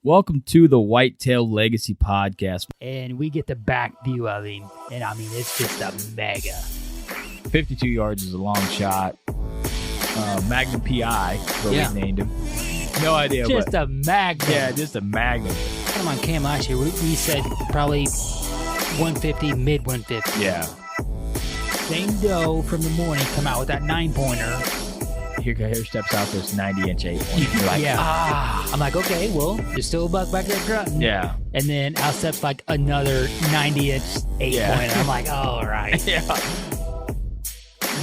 Welcome to the Whitetail Legacy Podcast. And we get the back view of him. And I mean, it's just a mega. 52 yards is a long shot. Magnum PI, what we named him. No idea. Just a magnum. Yeah, just a magnum. Come on cam last year, we said probably 150, mid 150. Yeah. Same doe from the morning come out with that 9-pointer. Here steps out this 90-inch 8-pointer. You're like, I'm like, okay, well, there's still a buck back there grunting. Yeah. And then out steps like another 90-inch 8-pointer. I'm like, all right. Yeah.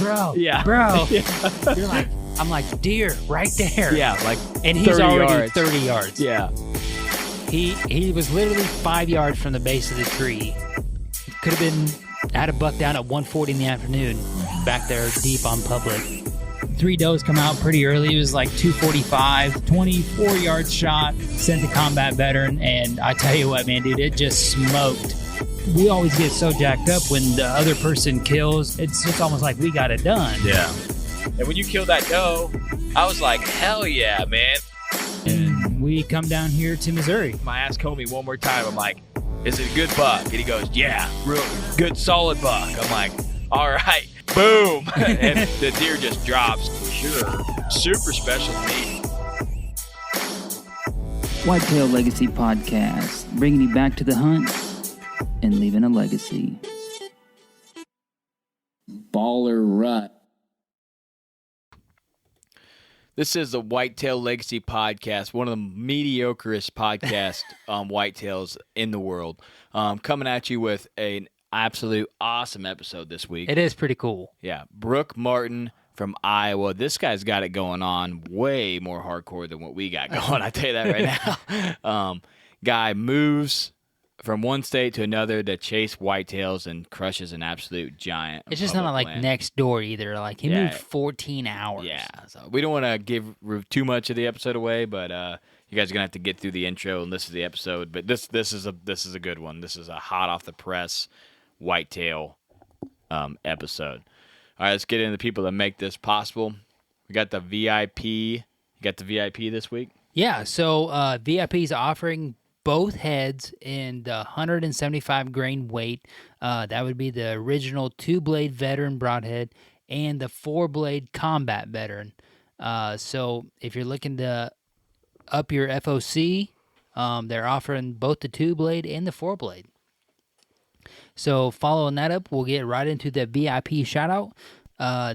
Bro. Yeah. Bro. Yeah. You're like, I'm like, deer right there. Yeah, like and he's already yards. 30 yards. Yeah. He was literally 5 yards from the base of the tree. Could have been, had a buck down at 1:40 in the afternoon, back there deep on public. 3 does come out pretty early. It was like 245, 24-yard shot, sent the combat veteran, and I tell you what, man, dude, it just smoked. We always get so jacked up when the other person kills. It's just almost like we got it done. Yeah. And when you killed that doe, I was like, hell yeah, man. And we come down here to Missouri. I asked Comey one more time. I'm like, is it a good buck? And he goes, yeah, real good, solid buck. I'm like, all right, boom. And the deer just drops. Sure. Super special to me. Whitetail Legacy Podcast, bringing you back to the hunt and leaving a legacy. Baller Rut. This is the Whitetail Legacy Podcast, one of the mediocrest podcasts whitetails in the world. Coming at you with an absolute awesome episode this week. It is pretty cool. Yeah, Brook Martin from Iowa. This guy's got it going on way more hardcore than what we got going. I tell you that right now. Guy moves from one state to another to chase whitetails and crushes an absolute giant. It's just not like next door either. Like he moved 14 hours. Yeah, so we don't want to give too much of the episode away, but you guys are gonna have to get through the intro and listen to the episode. But this is a good one. This is a hot off the press whitetail episode. All right, let's get into the people that make this possible. We got the VIP. You got the VIP this week? Yeah, so VIP is offering both heads in the 175 grain weight. That would be the original 2-blade veteran broadhead and the 4-blade combat veteran. So if you're looking to up your FOC, they're offering both the 2-blade and the 4-blade. So following that up, we'll get right into the VIP shout-out.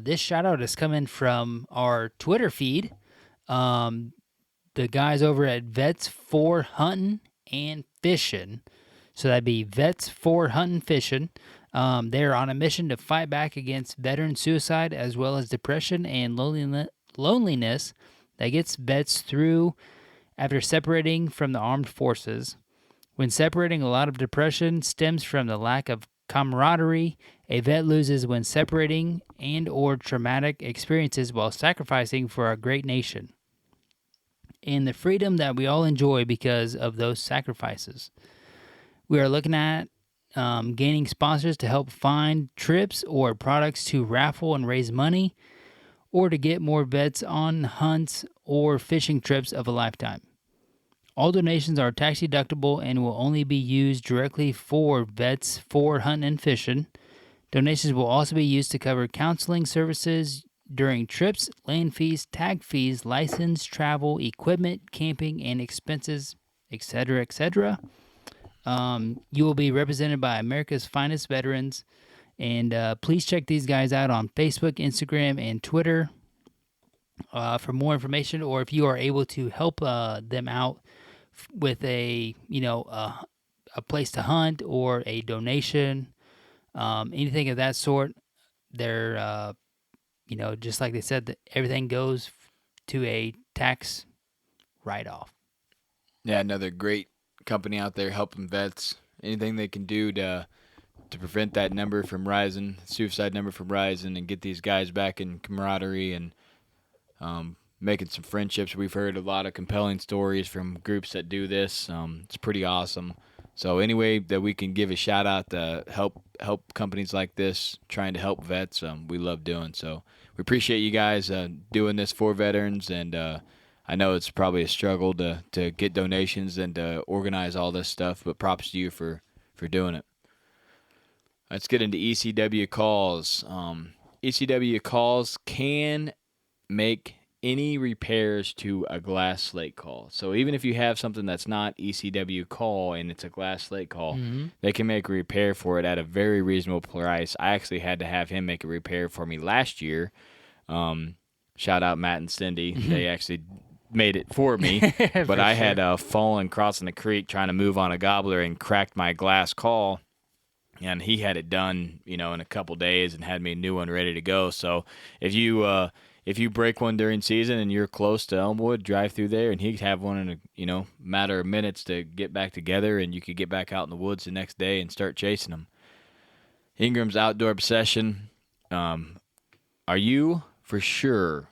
This shout-out is coming from our Twitter feed. The guys over at Vets for Hunting and Fishing. So that'd be Vets for Hunting Fishing. They're on a mission to fight back against veteran suicide as well as depression and loneliness that gets vets through after separating from the armed forces. When separating, a lot of depression stems from the lack of camaraderie a vet loses when separating and or traumatic experiences while sacrificing for our great nation, and the freedom that we all enjoy because of those sacrifices. We are looking at gaining sponsors to help find trips or products to raffle and raise money, or to get more vets on hunts or fishing trips of a lifetime. All donations are tax deductible and will only be used directly for Vets for Hunting and Fishing. Donations will also be used to cover counseling services during trips, land fees, tag fees, license, travel, equipment, camping, and expenses, etc., etc. You will be represented by America's finest veterans. And please check these guys out on Facebook, Instagram, and Twitter for more information, or if you are able to help them out with a place to hunt or a donation, anything of that sort. They're just like they said, that everything goes to a tax write-off. Yeah, another great company out there helping vets. Anything they can do to prevent that number from rising, suicide number from rising, and get these guys back in camaraderie and making some friendships. We've heard a lot of compelling stories from groups that do this. It's pretty awesome. So any way that we can give a shout out to help companies like this trying to help vets, we love doing. So we appreciate you guys doing this for veterans, and I know it's probably a struggle to get donations and to organize all this stuff, but props to you for doing it. Let's get into ECW calls. ECW calls can make any repairs to a glass slate call. So even if you have something that's not ECW call and it's a glass slate call, they can make a repair for it at a very reasonable price. I actually had to have him make a repair for me last year. Shout out Matt and Cindy. They actually made it for me. But I had fallen crossing the creek trying to move on a gobbler and cracked my glass call. And he had it done, in a couple days and had me a new one ready to go. So if you break one during season and you're close to Elmwood, drive through there, and he'd have one in a matter of minutes to get back together, and you could get back out in the woods the next day and start chasing them. Ingram's Outdoor Obsession. Are you for sure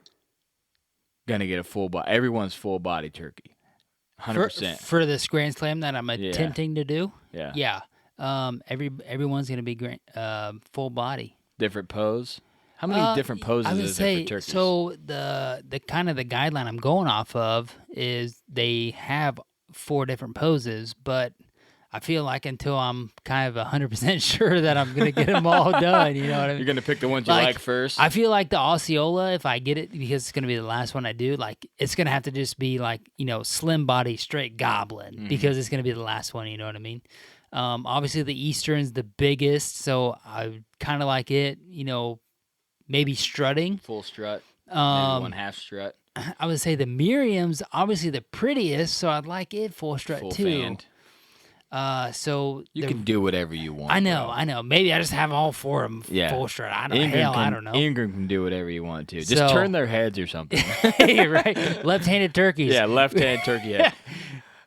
gonna get a full body? Everyone's full body turkey, 100%. For this Grand Slam that I'm attempting to do. Yeah. Yeah. Everyone's gonna be full body. Different pose. How many different poses is there for turkeys? So the kind of the guideline I'm going off of is they have 4 different poses, but I feel like until I'm kind of 100% sure that I'm gonna get them all done, you know what I mean? You're gonna pick the ones you like first. I feel like the Osceola, if I get it, because it's gonna be the last one I do, like it's gonna have to just be like slim body straight goblin because it's gonna be the last one. You know what I mean? Obviously the Eastern's the biggest, so I kind of like it. Maybe strutting. Full strut. Maybe 1/2 strut. I would say the Miriam's obviously the prettiest, so I'd like it full strut Full too. fanned. So you can do whatever you want. I know. Maybe I just have all 4 of them full strut. I don't know. Ingram can do whatever you want to. Just turn their heads or something. Right. Left-handed turkeys. Yeah, left-handed turkey head.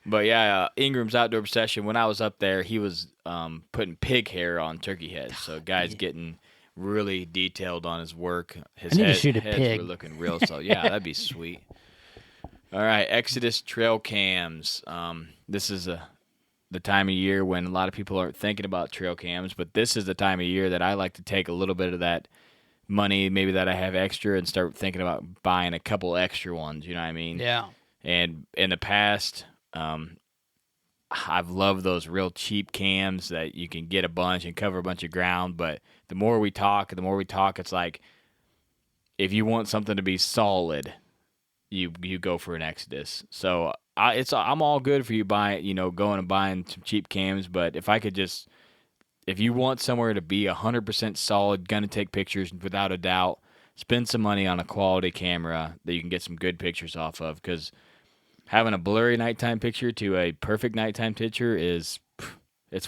But yeah, Ingram's Outdoor Obsession, when I was up there, he was putting pig hair on turkey heads. So guys getting really detailed on his work. His I need to shoot a heads pig. were looking real. So yeah, that'd be sweet. All right, Exodus trail cams. This is the time of year when a lot of people aren't thinking about trail cams, but this is the time of year that I like to take a little bit of that money, maybe that I have extra, and start thinking about buying a couple extra ones. You know what I mean? Yeah. And in the past, I've loved those real cheap cams that you can get a bunch and cover a bunch of ground. But the more we talk, it's like if you want something to be solid, you go for an Exodus. So I'm all good for you going and buying some cheap cams. But if you want somewhere to be 100% solid, gonna take pictures without a doubt, spend some money on a quality camera that you can get some good pictures off of, because having a blurry nighttime picture to a perfect nighttime picture it's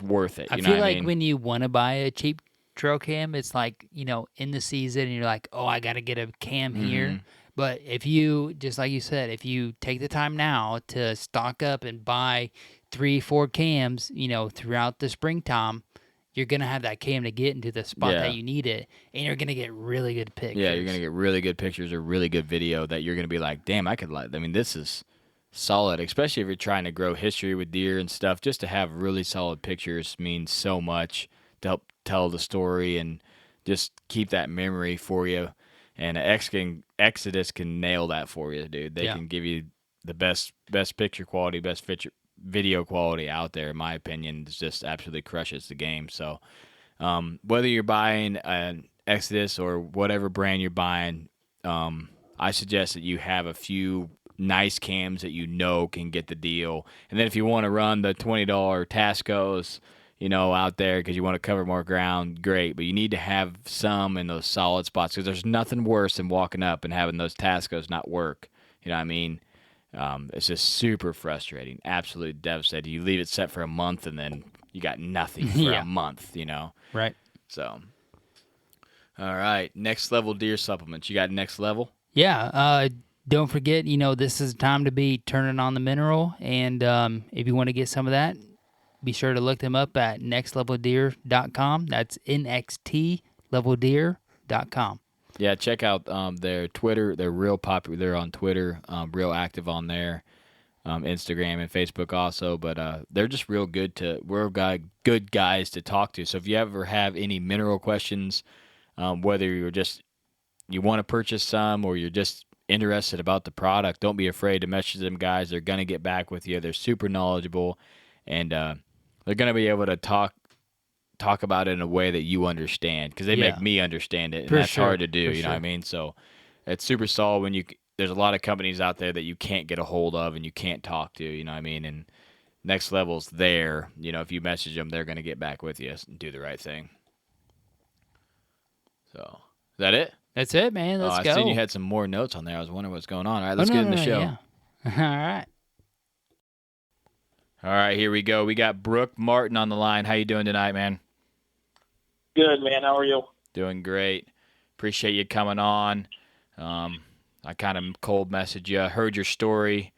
worth it. I feel like when you want to buy a cheap trail cam, it's like, in the season and you're like, oh, I got to get a cam here. But if you, just like you said, if you take the time now to stock up and buy 3-4 cams, throughout the springtime, you're going to have that cam to get into the spot that you need it, and you're going to get really good pictures. Yeah, you're going to get really good pictures or really good video that you're going to be like, damn, this is solid, especially if you're trying to grow history with deer and stuff. Just to have really solid pictures means so much to help tell the story and just keep that memory for you. And Exodus can nail that for you, dude. They can give you the best picture quality, best video quality out there, in my opinion. It just absolutely crushes the game. So whether you're buying an Exodus or whatever brand you're buying, I suggest that you have a few nice cams that can get the deal. And then if you want to run the $20 Tascos, out there because you want to cover more ground, great. But you need to have some in those solid spots, because there's nothing worse than walking up and having those Tascos not work. You know what I mean? It's just super frustrating, absolutely devastating. You leave it set for a month and then you got nothing for a month, Right. So, all right, next level deer supplements. You got next level? Yeah. Don't forget, this is time to be turning on the mineral. And if you want to get some of that, be sure to look them up at nextleveldeer.com. That's nxtleveldeer.com. Yeah, check out their Twitter. They're real popular. They're on Twitter, real active on there, Instagram and Facebook also. But they're just real good good guys to talk to. So if you ever have any mineral questions, whether you want to purchase some or you're just interested about the product, don't be afraid to message them guys. They're going to get back with you. They're super knowledgeable, and they're going to be able to talk about it in a way that you understand, because they make Yeah. me understand it, and For that's sure, hard to do. for You know what I sure. mean? So it's super solid when there's a lot of companies out there that you can't get a hold of and you can't talk to. You know what I mean? And next level's there. You know, if you message them, they're going to get back with you and do the right thing. So is that it? That's it, man. Oh, Let's I go. seen you had some more notes on there. I was wondering what's going on. All right, let's oh, get no, in the show. Yeah. All right. All right, here we go. We got Brook Martin on the line. How you doing tonight, man? Good, man. How are you? Doing great. Appreciate you coming on. I kind of cold messaged you. I heard your story,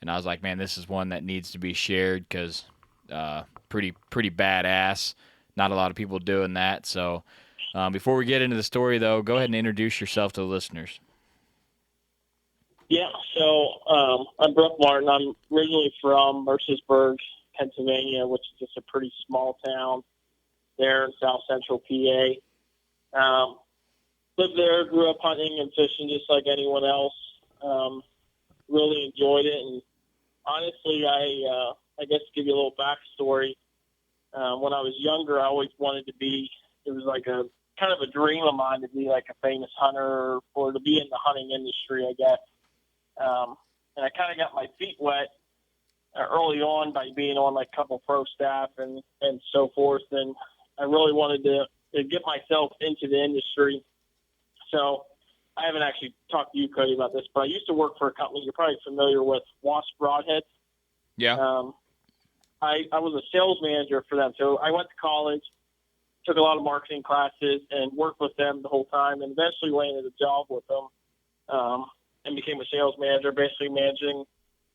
and I was like, man, this is one that needs to be shared because pretty badass. Not a lot of people doing that. So before we get into the story, though, go ahead and introduce yourself to the listeners. Yeah, so I'm Brook Martin. I'm originally from Mercersburg, Pennsylvania, which is just a pretty small town there in south central PA. Lived there, grew up hunting and fishing just like anyone else. Really enjoyed it, and honestly, I guess to give you a little backstory, when I was younger, I always wanted to be. It was like a kind of a dream of mine to be like a famous hunter or to be in the hunting industry, I guess. And I kind of got my feet wet early on by being on like a couple pro staff and so forth. And I really wanted to get myself into the industry. So I haven't actually talked to you, Cody, about this, but I used to work for a company you're probably familiar with, Wasp Broadheads. Yeah. I was a sales manager for them. So I went to college, took a lot of marketing classes, and worked with them the whole time, and eventually landed a job with them. And became a sales manager, basically managing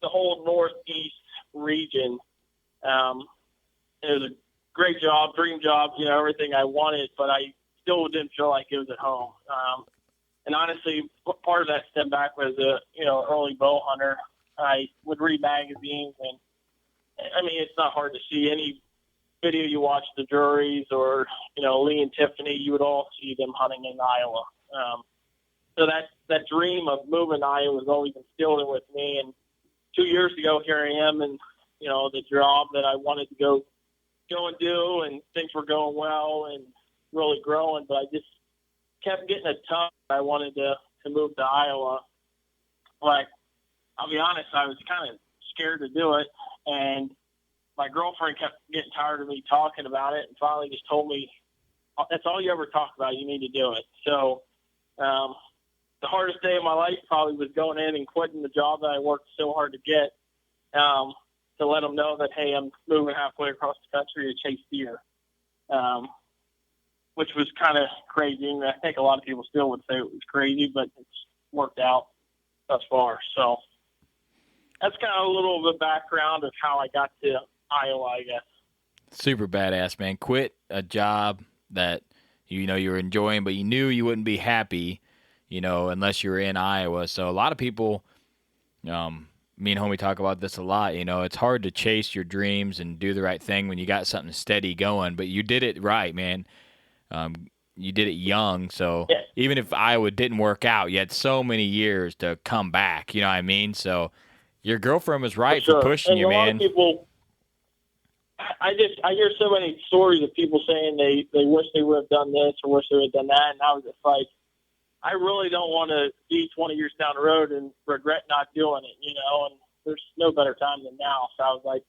the whole Northeast region. It was a great job, dream job, everything I wanted, but I still didn't feel like it was at home. And honestly, part of that stemmed back was early bow hunter. I would read magazines, and I mean, it's not hard to see any video you watch the juries or, Lee and Tiffany, you would all see them hunting in Iowa. So that dream of moving to Iowa was always instilled in with me. And 2 years ago, here I am, and the job that I wanted to go and do, and things were going well and really growing. But I just kept getting a tug. I wanted to move to Iowa. But I'll be honest, I was kind of scared to do it, and my girlfriend kept getting tired of me talking about it, and finally just told me, "That's all you ever talk about. You need to do it." So. The hardest day of my life probably was going in and quitting the job that I worked so hard to get, to let them know that, hey, I'm moving halfway across the country to chase deer, which was kind of crazy. And I think a lot of people still would say it was crazy, but it's worked out thus far. So that's kind of a little bit of background of how I got to Iowa, I guess. Super badass, man. Quit a job that you were enjoying, but you knew you wouldn't be happy, unless you were in Iowa. So a lot of people, me and homie talk about this a lot. It's hard to chase your dreams and do the right thing when you got something steady going, but you did it right, man. You did it young. So Yeah. even if Iowa didn't work out, you had so many years to come back. You know what I mean? So your girlfriend was right for pushing and you, a lot man. of people, I hear so many stories of people saying they wish they would have done this or wish they would have done that, and I was just like, I really don't want to be 20 years down the road and regret not doing it, and there's no better time than now. So I was like,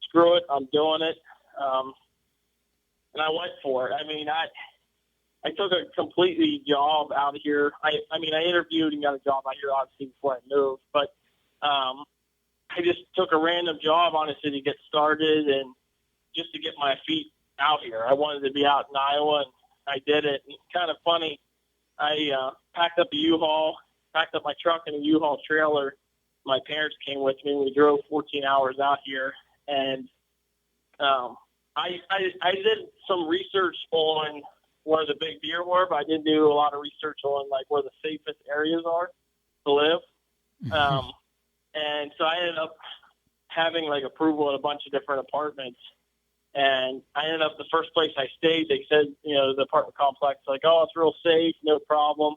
screw it, I'm doing it. And I went for it. I mean, I took a completely job out of here. I interviewed and got a job out here, obviously, before I moved, but I just took a random job, honestly, to get started and just to get my feet out here. I wanted to be out in Iowa, and I did it. And kind of funny, I packed up a U-Haul, packed up my truck and a U-Haul trailer. My parents came with me. We drove 14 hours out here, and I did some research on where the big deer were, but I didn't do a lot of research on like where the safest areas are to live. And so I ended up having like approval at a bunch of different apartments. And I ended up, the first place I stayed, they said, the apartment complex, like, oh, it's real safe, no problem.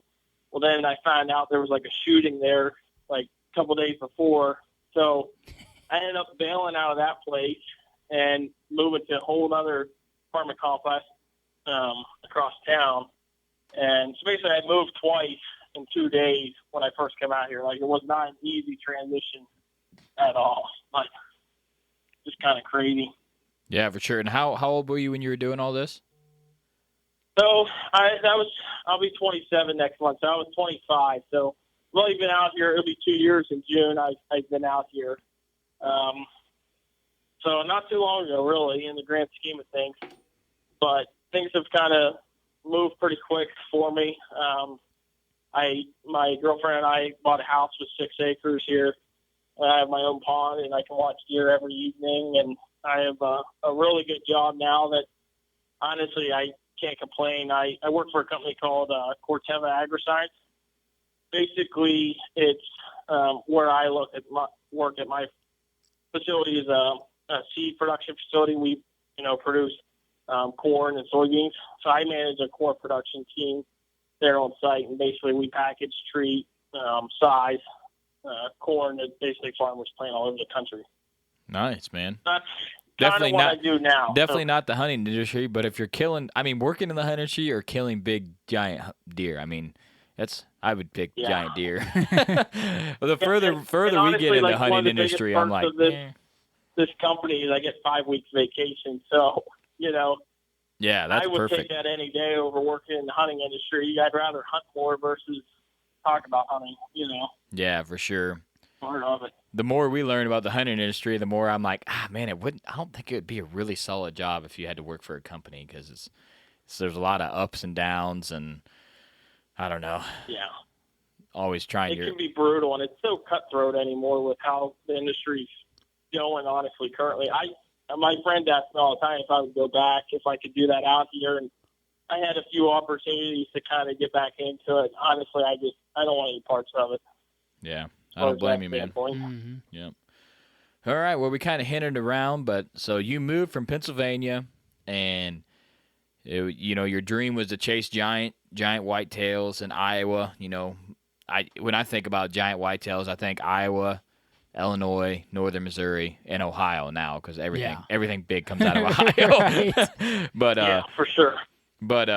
Well, then I found out there was like a shooting there like a couple days before. So I ended up bailing out of that place and moving to a whole other apartment complex across town. And so basically I moved twice in 2 days when I first came out here. Like, it was not an easy transition at all. Like, just kind of crazy. Yeah, for sure. And how old were you when you were doing all this? So I'll be 27 next month. So I was 25. So I've only been out here. It'll be 2 years in June. I've been out here. So not too long ago, really, in the grand scheme of things. But things have kind of moved pretty quick for me. My girlfriend and I bought a house with 6 acres here. I have my own pond, and I can watch deer every evening. And I have a really good job now that, honestly, I can't complain. I work for a company called Corteva Agriscience. Basically, it's where I work at my facility is a seed production facility. We, produce corn and soybeans. So I manage a corn production team there on site, and basically we package, treat, size corn that basically farmers plant all over the country. Nice, man. That's Definitely what not. I do now. Definitely not the hunting industry, but if you're working in the hunting industry or killing big giant deer, I would pick giant deer. Well, the further and we honestly, get in the like, hunting industry, I'm like, this company is I get 5 weeks vacation, so yeah, that's I would perfect. take that any day over working in the hunting industry. I'd rather hunt more versus talk about hunting. Yeah, for sure. Part of it. The more we learn about the hunting industry, the more I'm like, man, I don't think it would be a really solid job if you had to work for a company, because there's a lot of ups and downs, and I don't know. Yeah. Always trying It can be brutal, and it's so cutthroat anymore with how the industry's going, honestly, currently. My friend asked me all the time if I would go back, if I could do that out here, and I had a few opportunities to kind of get back into it. Honestly, I don't want any parts of it. Yeah, I don't blame you, man. Mm-hmm. Yeah. All right, well, we kind of hinted around, but so you moved from Pennsylvania, and your dream was to chase giant whitetails in Iowa. When I think about giant whitetails, I think Iowa, Illinois, Northern Missouri, and Ohio now, because everything big comes out of Ohio. But yeah, for sure. But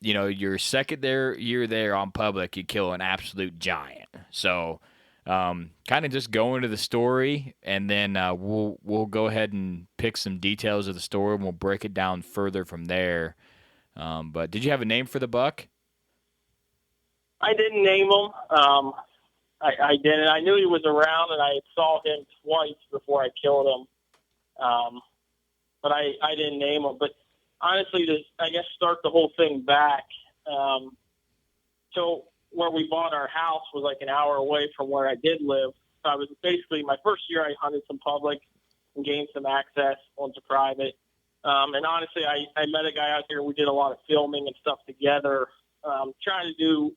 your second year there on public, you kill an absolute giant. So, kind of just go into the story, and then we'll go ahead and pick some details of the story, and we'll break it down further from there. But did you have a name for the buck? I didn't name him. I didn't. I knew he was around, and I saw him twice before I killed him. But I didn't name him. But honestly, I guess start the whole thing back. So where we bought our house was like an hour away from where I did live. So I was basically, my first year I hunted some public and gained some access onto private. And honestly, I met a guy out here. We did a lot of filming and stuff together, trying to do.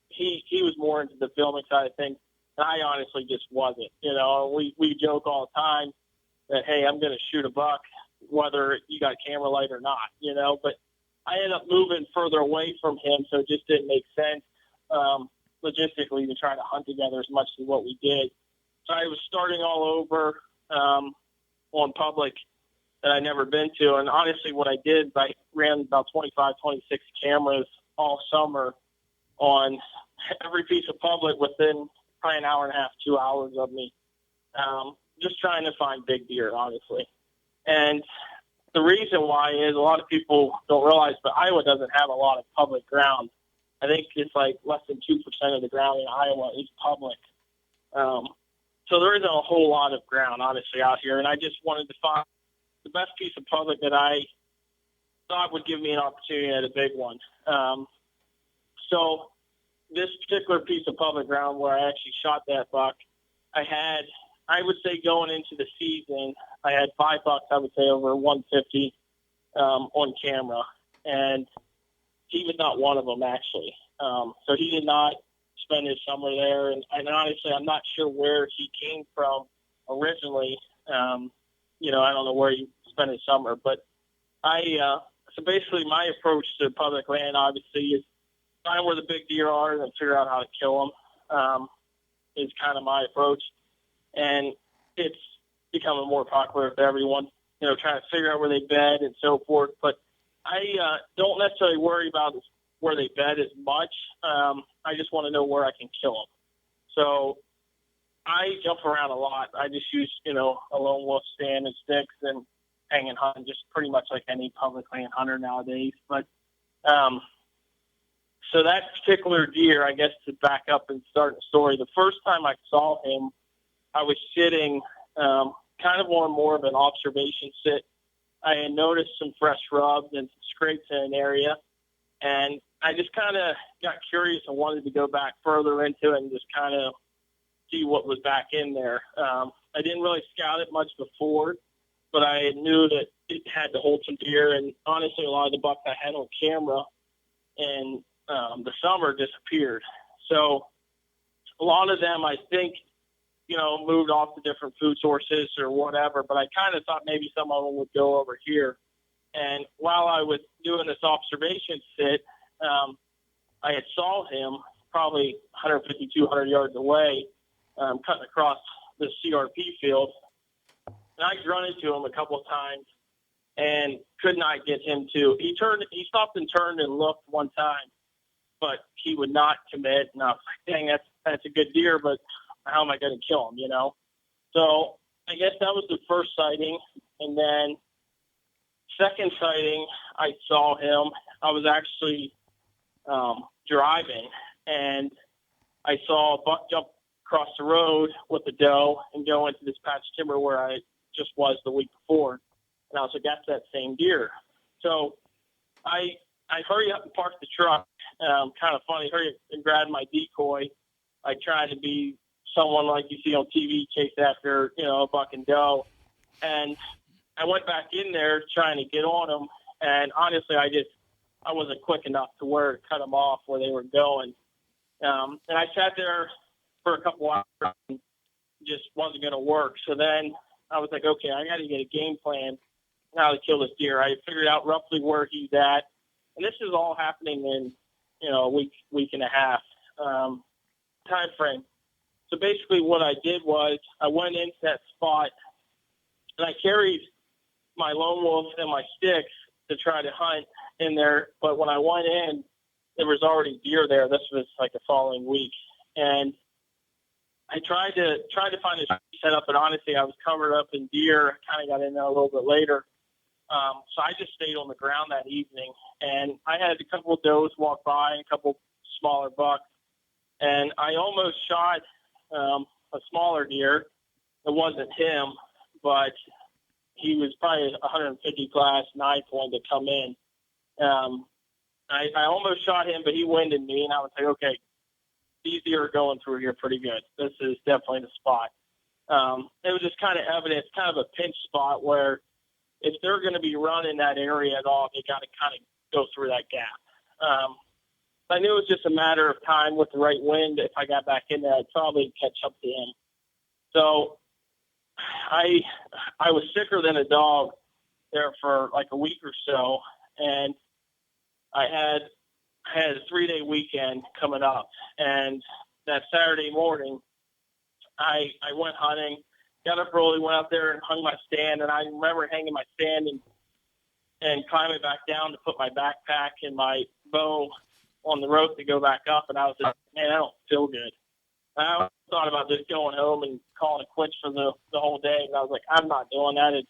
He was more into the filming side of things, and I honestly just wasn't. We joke all the time that, hey, I'm going to shoot a buck, whether you got a camera light or not. But I ended up moving further away from him, so it just didn't make sense logistically to try to hunt together as much as what we did. So I was starting all over on public that I'd never been to, and honestly, what I did, I ran about 25, 26 cameras all summer on every piece of public within probably an hour and a half, 2 hours of me, just trying to find big deer, honestly. And the reason why is a lot of people don't realize, but Iowa doesn't have a lot of public ground. I think it's like less than 2% of the ground in Iowa is public. So there isn't a whole lot of ground, honestly, out here. And I just wanted to find the best piece of public that I thought would give me an opportunity at a big one. So this particular piece of public ground where I actually shot that buck, I would say going into the season, I had 5 bucks, I would say over 150 on camera. And he was not one of them, actually. So he did not spend his summer there. And honestly, I'm not sure where he came from originally. I don't know where he spent his summer. But so basically my approach to public land, obviously, is find where the big deer are and then figure out how to kill them is kind of my approach. And it's becoming more popular with everyone, trying to figure out where they bed and so forth. But I don't necessarily worry about where they bed as much. I just want to know where I can kill them. So I jump around a lot. I just use, a lone wolf stand and sticks and hang and hunt, just pretty much like any public land hunter nowadays. But so that particular deer, I guess to back up and start the story, the first time I saw him, I was sitting kind of on more of an observation sit. I had noticed some fresh rubs and some scrapes in an area, and I just kind of got curious and wanted to go back further into it and just kind of see what was back in there. I didn't really scout it much before, but I knew that it had to hold some deer, and honestly, a lot of the bucks I had on camera in the summer disappeared. So a lot of them, I think, moved off to different food sources or whatever, but I kind of thought maybe some of them would go over here. And while I was doing this observation sit, I had saw him probably 150, 200 yards away, cutting across the CRP field. And I'd run into him a couple of times and could not get him to. He stopped and turned and looked one time, but he would not commit. And I was like, dang, that's a good deer, but how am I going to kill him, So I guess that was the first sighting. And then second sighting, I saw him. I was actually driving, and I saw a buck jump across the road with the doe and go into this patch of timber where I just was the week before. And I was like, that's that same deer. So I hurry up and park the truck. Kind of funny, hurry up and grab my decoy. I tried to be someone like you see on TV, chase after, a buck and doe. And I went back in there trying to get on them. And honestly, I wasn't quick enough to where to cut them off where they were going. And I sat there for a couple hours and just wasn't going to work. So then I was like, okay, I got to get a game plan on how to kill this deer. I figured out roughly where he's at. And this is all happening in, a week and a half time frame. So basically what I did was I went into that spot and I carried my lone wolf and my sticks to try to hunt in there. But when I went in, there was already deer there. This was like the following week. And I tried to find a setup, but honestly, I was covered up in deer. I kind of got in there a little bit later. So I just stayed on the ground that evening, and I had a couple of does walk by, a couple smaller bucks, and I almost shot a smaller deer. It wasn't him, but he was probably 150 class, knife one to come in. I almost shot him, but he winded me, and I was like, okay, these deer are going through here pretty good. This is definitely the spot. It was just kind of evident, kind of a pinch spot where if they're going to be running that area at all, they got to kind of go through that gap. I knew it was just a matter of time with the right wind. If I got back in there, I'd probably catch up to him. So I was sicker than a dog there for like a week or so, and I had a 3-day weekend coming up. And that Saturday morning, I went hunting, got up early, went out there and hung my stand. And I remember hanging my stand and climbing back down to put my backpack and my bow on the rope to go back up. And I was just, man, I don't feel good. I thought about just going home and calling it quits for the whole day. And I was like, I'm not doing that. It's,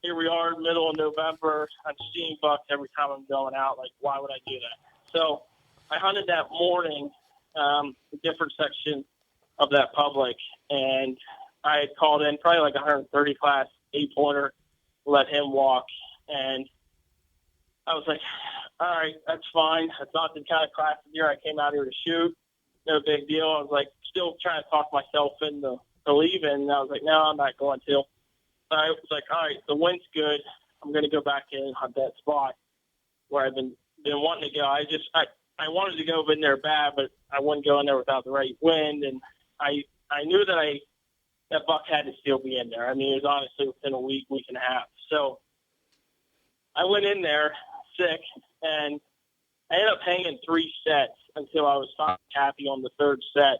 here we are, middle of November. I'm seeing bucks every time I'm going out. Like, why would I do that? So I hunted that morning, a different section of that public, and I had called in probably like 130 class 8-pointer, let him walk. And I was like, all right, that's fine. That's not the kind of class of deer I came out here to shoot. No big deal. I was like, still trying to talk myself into leaving. And I was like, no, I'm not going to. I was like, all right, the wind's good. I'm going to go back in and hunt that spot where I've been wanting to go. I wanted to go in there bad, but I wouldn't go in there without the right wind. And I knew that buck had to still be in there. I mean, it was honestly within a week and a half. So I went in there sick, and I ended up hanging 3 sets until I was finally happy on the third set.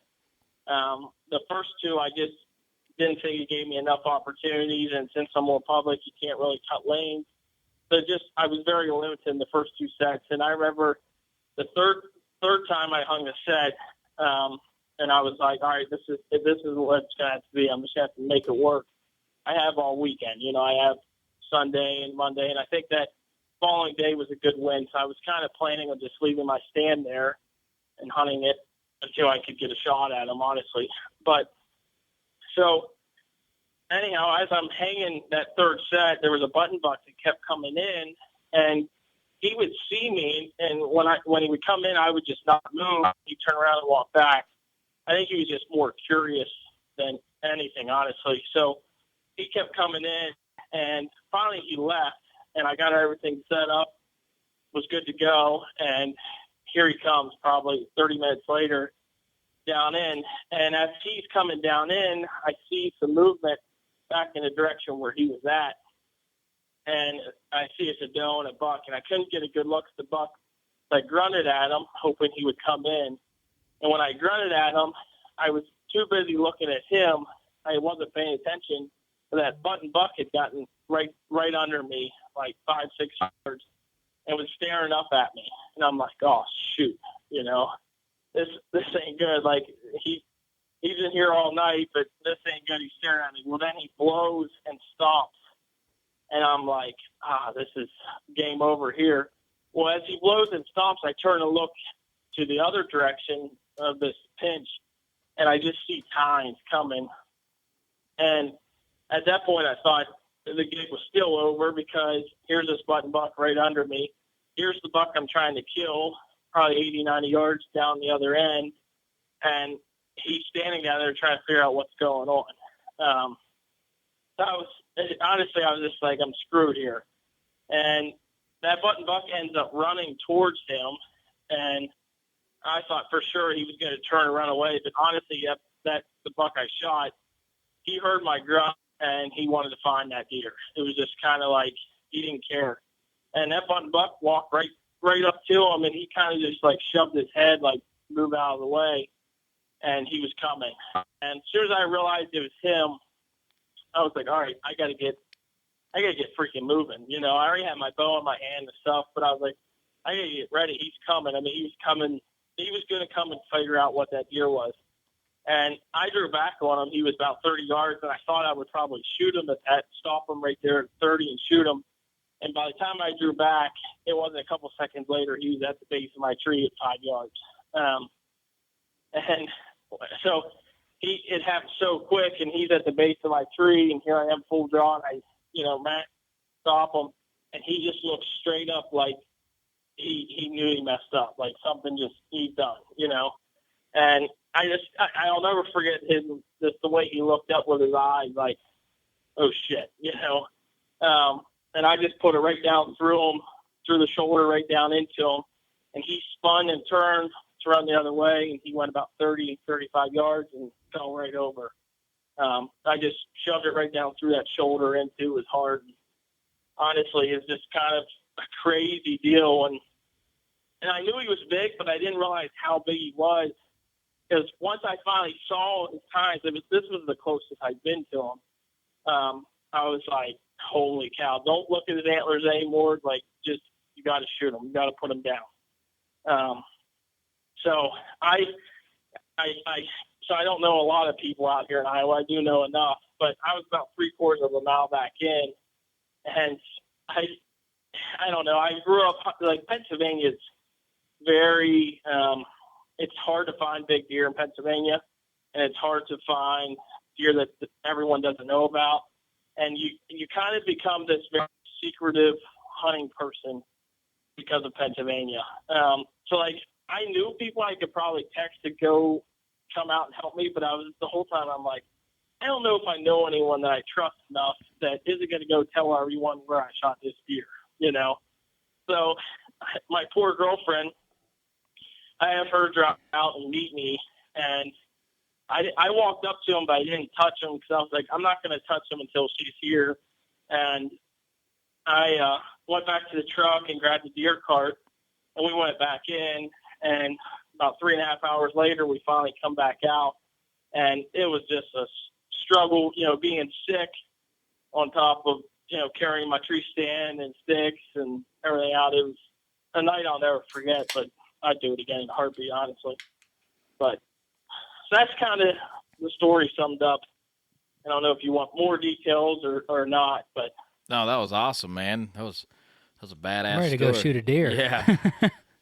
The first 2, I just didn't think it gave me enough opportunities, and since I'm more public, you can't really cut lanes. So I was very limited in the first 2 sets, and I remember the third time I hung a set, and I was like, all right, this is what it's going to have to be. I'm just going to have to make it work. I have all weekend. I have Sunday and Monday, and I think that following day was a good win. So I was kind of planning on just leaving my stand there and hunting it until I could get a shot at him, honestly. But so anyhow, as I'm hanging that third set, there was a button buck that kept coming in, and he would see me, and when he would come in, I would just not move. He'd turn around and walk back. I think he was just more curious than anything, honestly. So he kept coming in, and finally he left, and I got everything set up, was good to go, and here he comes probably 30 minutes later down in. And as he's coming down in, I see some movement back in the direction where he was at. And I see it's a doe and a buck, and I couldn't get a good look at the buck. So I grunted at him, hoping he would come in. And when I grunted at him, I was too busy looking at him. I wasn't paying attention to that button buck had gotten right under me, like 5-6 yards, and was staring up at me. And I'm like, oh, shoot, this ain't good. Like, he's in here all night, but this ain't good. He's staring at me. Well, then he blows and stops. And I'm like, this is game over here. Well, as he blows and stops, I turn and look to the other direction of this pinch, and I just see tines coming. And at that point, I thought the gig was still over, because here's this button buck right under me. Here's the buck I'm trying to kill, probably 80, 90 yards down the other end, and he's standing down there trying to figure out what's going on. So I was just like, I'm screwed here. And that button buck ends up running towards him, and I thought for sure he was going to turn and run away. But honestly, the buck I shot, he heard my grunt, and he wanted to find that deer. It was just kind of like he didn't care. And that button buck walked right up to him, and he kind of just like shoved his head, like move out of the way, and he was coming. And as soon as I realized it was him, I was like, all right, I gotta get freaking moving. I already had my bow in my hand and stuff, but I was like, I gotta get ready. He's coming. I mean, he was coming. He was gonna come and figure out what that deer was. And I drew back on him. He was about 30 yards, and I thought I would probably shoot him at that, stop him right there at 30 and shoot him. And by the time I drew back, it wasn't a couple seconds later, he was at the base of my tree at 5 yards. And so it happened so quick, and he's at the base of my tree, and here I am full draw, and Matt stop him, and he just looked straight up like he knew he messed up, like something he's done, And I'll never forget just the way he looked up with his eyes, like, oh shit, and I just put it right down through him, through the shoulder, right down into him, and he spun and turned to run the other way, and he went about 30, 35 yards and fell right over. I just shoved it right down through that shoulder into his heart. Honestly, it's just kind of a crazy deal, and I knew he was big, but I didn't realize how big he was. Because once I finally saw his tines, this was the closest I'd been to him. I was like, holy cow, don't look at his antlers anymore. Like, just, you got to shoot him. You got to put him down. So I don't know a lot of people out here in Iowa. I do know enough, but I was about 3/4 of a mile back in. And I don't know. I grew up, like, Pennsylvania's very, it's hard to find big deer in Pennsylvania, and it's hard to find deer that everyone doesn't know about. And you kind of become this very secretive hunting person because of Pennsylvania. So, like, I knew people I could probably text to go come out and help me, but the whole time I'm like, I don't know if I know anyone that I trust enough that isn't going to go tell everyone where I shot this deer, So my poor girlfriend, I have her drop out and meet me, and I walked up to him, but I didn't touch him because I was like, I'm not going to touch him until she's here. And I went back to the truck and grabbed the deer cart, and we went back in, and about 3.5 hours later, we finally come back out, and it was just a struggle, being sick on top of, carrying my tree stand and sticks and everything out. It was a night I'll never forget, but I'd do it again in a heartbeat, honestly. But so that's kind of the story summed up. I don't know if you want more details or not, but no, that was awesome, man. That was a badass. I'm ready to story. go shoot a deer. Yeah.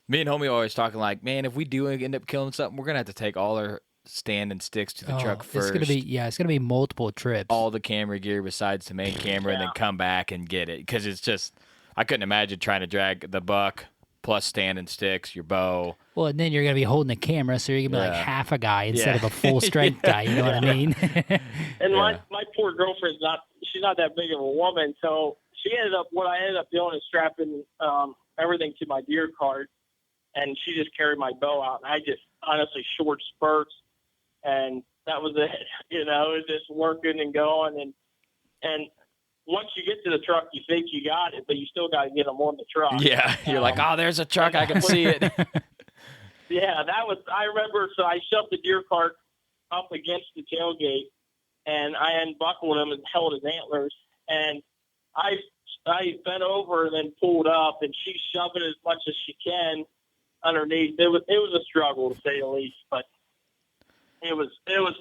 Me and homie always talking like, man, if we do end up killing something, we're gonna have to take all our stand and sticks to the truck first. It's gonna be multiple trips. All the camera gear besides the main camera, and then come back and get it. Because it's just, I couldn't imagine trying to drag the buck plus stand and sticks, your bow. Well, and then you're gonna be holding the camera, so you're gonna be like half a guy instead of a full strength guy. You know what I mean? And my poor girlfriend's she's not that big of a woman, so what I ended up doing is strapping everything to my deer cart, and she just carried my bow out, and I just honestly short spurts, and that was it. It was just working and going, and once you get to the truck, you think you got it, but you still got to get them on the truck. Yeah, you're like, oh, there's a truck, I can see it. Yeah, I remember, so I shoved the deer cart up against the tailgate, and I unbuckled him and held his antlers, and I bent over and then pulled up, and she's shoving as much as she can underneath. It was a struggle, to say the least, but it was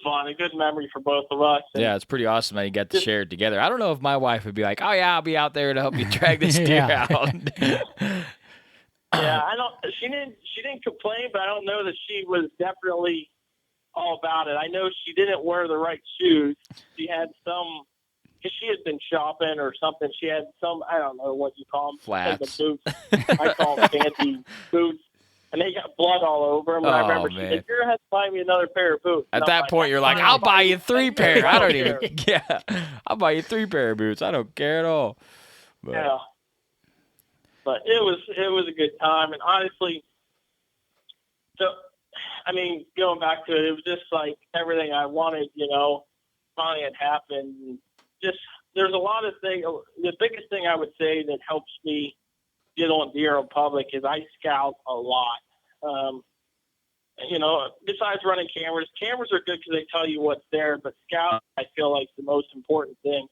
fun, a good memory for both of us. And yeah, it's pretty awesome that you got to share it together. I don't know if my wife would be like, oh yeah, I'll be out there to help you drag this deer out. Yeah, she didn't complain, but I don't know that she was definitely all about it. I know she didn't wear the right shoes. She had some, because she had been shopping or something. She had some, I don't know what you call them. Flats. Like the boots. I call them fancy boots. And they got blood all over them. And I remember she said, you're going to have to buy me another pair of boots. At that point, you're like, I'll buy you 3 pair. I don't even, I'll buy you 3 pair of boots. I don't care at all. But. Yeah. But it was a good time. And honestly, going back to it, it was just like everything I wanted, finally had happened. Just, there's a lot of things. The biggest thing I would say that helps me get on deer in public is I scout a lot. Besides running cameras are good because they tell you what's there, but scout, I feel like, is the most important thing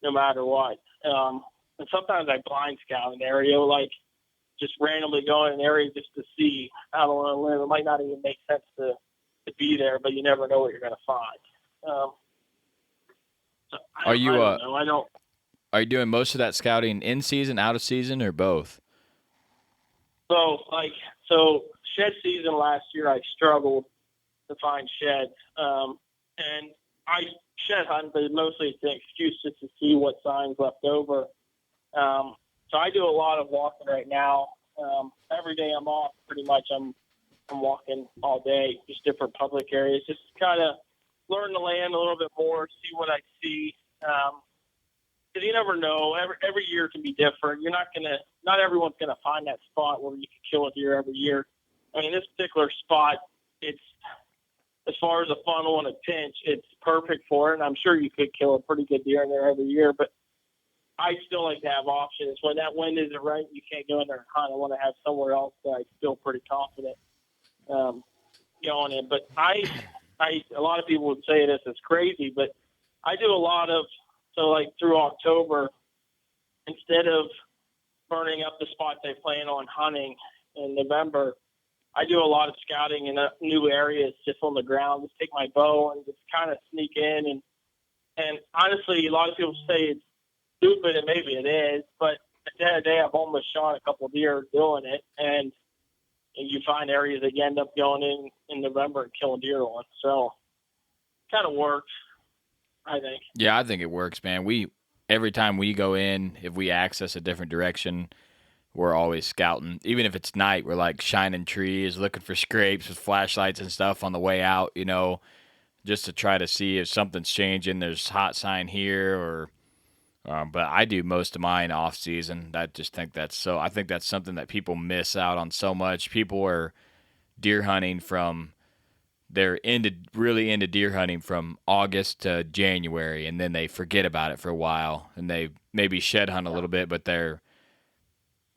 no matter what. And sometimes I blind scout an area, like just randomly go in an area just to see out on a limb. It might not even make sense to be there, but you never know what you're going to find. Are you doing most of that scouting in season, out of season, or both? So shed season last year, I struggled to find sheds. And I shed hunt, but mostly it's an excuse just to see what signs left over. So I do a lot of walking right now. Every day I'm off, pretty much I'm walking all day, just different public areas, just kind of learn the land a little bit more, see what I see. Because you never know. Every year can be different. Not everyone's gonna find that spot where you can kill a deer every year. I mean, this particular spot, it's, as far as a funnel and a pinch, it's perfect for it. And I'm sure you could kill a pretty good deer in there every year, but I still like to have options. When that wind isn't right, you can't go in there and hunt. I want to have somewhere else that I feel pretty confident going in. But a lot of people would say this is crazy, but I do a lot of, through October, instead of burning up the spots I plan on hunting in November, I do a lot of scouting in new areas just on the ground. Just take my bow and just kind of sneak in. And honestly, a lot of people say it's stupid, and maybe it is, but at the end of the day, I've almost shot a couple of deer doing it, and you find areas that you end up going in November and killing deer on. So it kind of works, I think. Yeah, I think it works, man. Every time we go in, if we access a different direction, we're always scouting. Even if it's night, we're like shining trees, looking for scrapes with flashlights and stuff on the way out, just to try to see if something's changing. There's hot sign here, or but I do most of mine off season. I think that's something that people miss out on so much. People are deer hunting really into deer hunting from August to January, and then they forget about it for a while, and they maybe shed hunt a little bit, but they're,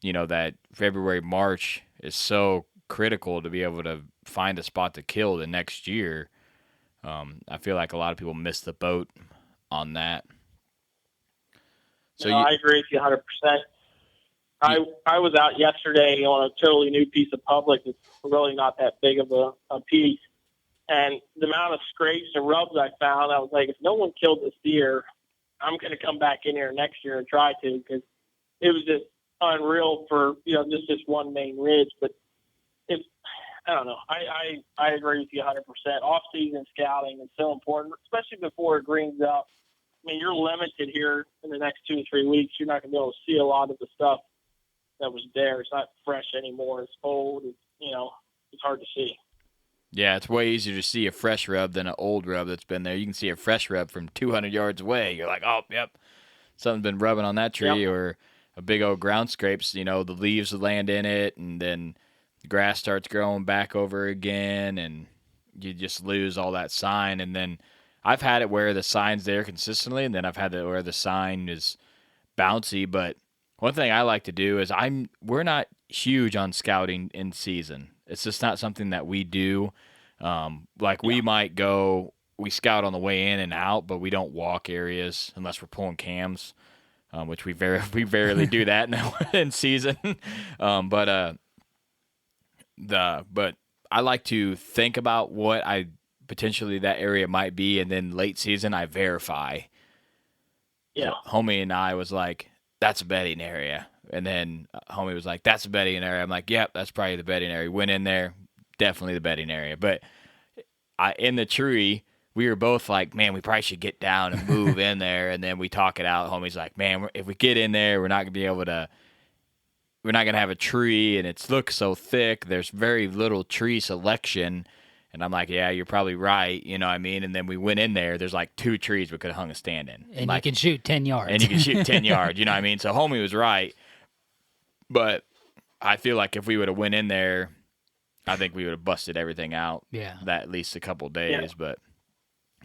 that February, March is so critical to be able to find a spot to kill the next year. I feel like a lot of people miss the boat on that. So I agree with you 100%. I was out yesterday on a totally new piece of public. It's really not that big of a piece. And the amount of scrapes and rubs I found, I was like, if no one killed this deer, I'm going to come back in here next year and try to, because it was just unreal for, just this one main ridge. But I don't know. I agree with you 100%. Off-season scouting is so important, especially before it greens up. I mean, you're limited here in the next 2 to 3 weeks. You're not going to be able to see a lot of the stuff that was there. It's not fresh anymore. It's old. It's hard to see. Yeah, it's way easier to see a fresh rub than an old rub that's been there. You can see a fresh rub from 200 yards away. You're like, oh, yep, something's been rubbing on that tree. Yep. Or a big old ground scrapes, the leaves land in it, and then the grass starts growing back over again, and you just lose all that sign. And then I've had it where the sign's there consistently, and then I've had it where the sign is bouncy. But one thing I like to do is we're not huge on scouting in season. It's just not something that we do. We might go, we scout on the way in and out, but we don't walk areas unless we're pulling cams, which we rarely do that now in season. But I like to think about what potentially that area might be, and then late season I verify. Yeah. So homie and I was like, that's a bedding area. And then homie was like, that's a bedding area. I'm like, yep, that's probably the bedding area. Went in there, definitely the bedding area. But in the tree, we were both like, man, we probably should get down and move in there. And then we talk it out. Homie's like, man, if we get in there, we're not going to have a tree, and it looks so thick. There's very little tree selection. And I'm like, yeah, you're probably right. You know what I mean? And then we went in there. There's like 2 trees we could have hung a stand in. And you can shoot 10 yards. And you can shoot 10 yards. You know what I mean? So homie was right. But I feel like if we would have went in there, I think we would have busted everything out. Yeah. That at least a couple days. Yeah.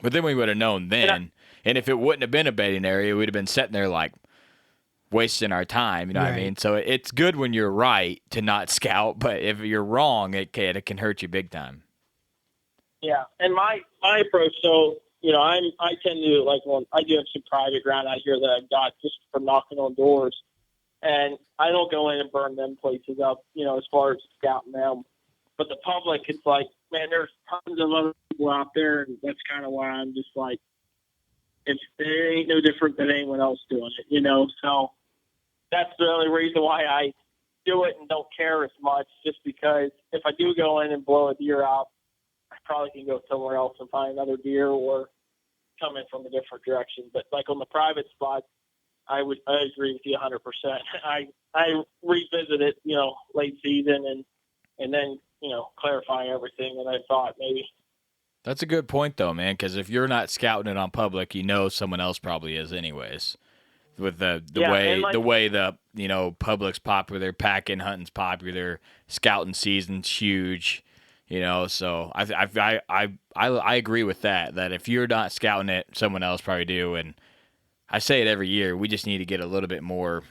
But then we would have known then. And if it wouldn't have been a bedding area, we'd have been sitting there like wasting our time. You know what I mean? So it's good when you're right to not scout. But if you're wrong, it can hurt you big time. Yeah, and my approach, so I tend to when I do have some private ground out here that I've got just from knocking on doors, and I don't go in and burn them places up, as far as scouting them. But the public, it's like, man, there's tons of other people out there, and that's kind of why I'm just like, it ain't no different than anyone else doing it, So that's the only reason why I do it and don't care as much, just because if I do go in and blow a deer out, I probably can go somewhere else and find another deer or come in from a different direction. But like on the private spots, I agree with you 100%. I revisit it, late season and then, clarifying everything that I thought maybe. That's a good point though, man, because if you're not scouting it on public, someone else probably is anyways. With the way the public's popular, packing hunting's popular, scouting season's huge. So I agree with that. That if you're not scouting it, someone else probably do. And I say it every year. We just need to get a little bit more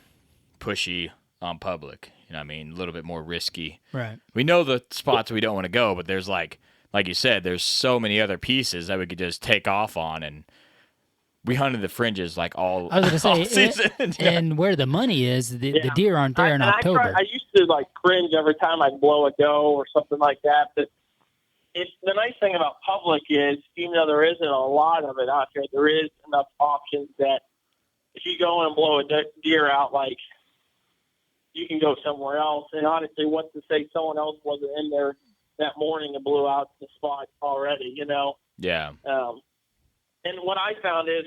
pushy on public. You know what I mean? A little bit more risky. Right. We know the spots we don't want to go, but there's like you said, there's so many other pieces that we could just take off on, and we hunted the fringes like all. I was going to say, season. And where the money is, the deer aren't there in October. I used to cringe every time I'd blow a doe or something like that. But the nice thing about public is, even though there isn't a lot of it out here, there is enough options that if you go in and blow a deer out, you can go somewhere else. And honestly, what's to say someone else wasn't in there that morning and blew out the spot already, Yeah. And what I found is,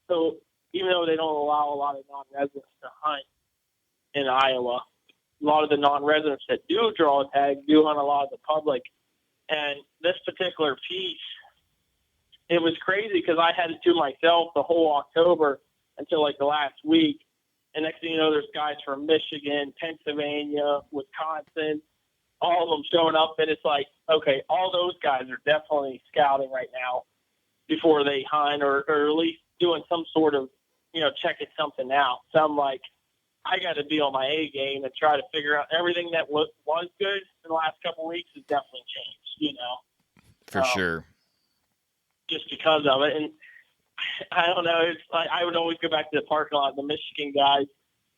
so even though they don't allow a lot of non-residents to hunt in Iowa, a lot of the non-residents that do draw a tag do hunt a lot of the public. And this particular piece, it was crazy because I had it to myself the whole October until the last week. And next thing you know, there's guys from Michigan, Pennsylvania, Wisconsin, all of them showing up. And it's like, okay, all those guys are definitely scouting right now before they hunt, or at least doing some sort of, checking something out. So I'm like, I got to be on my A game and try to figure out everything that was good in the last couple of weeks has definitely changed, For sure. just because of it. And I don't know. It's like I would always go back to the parking lot. The Michigan guys,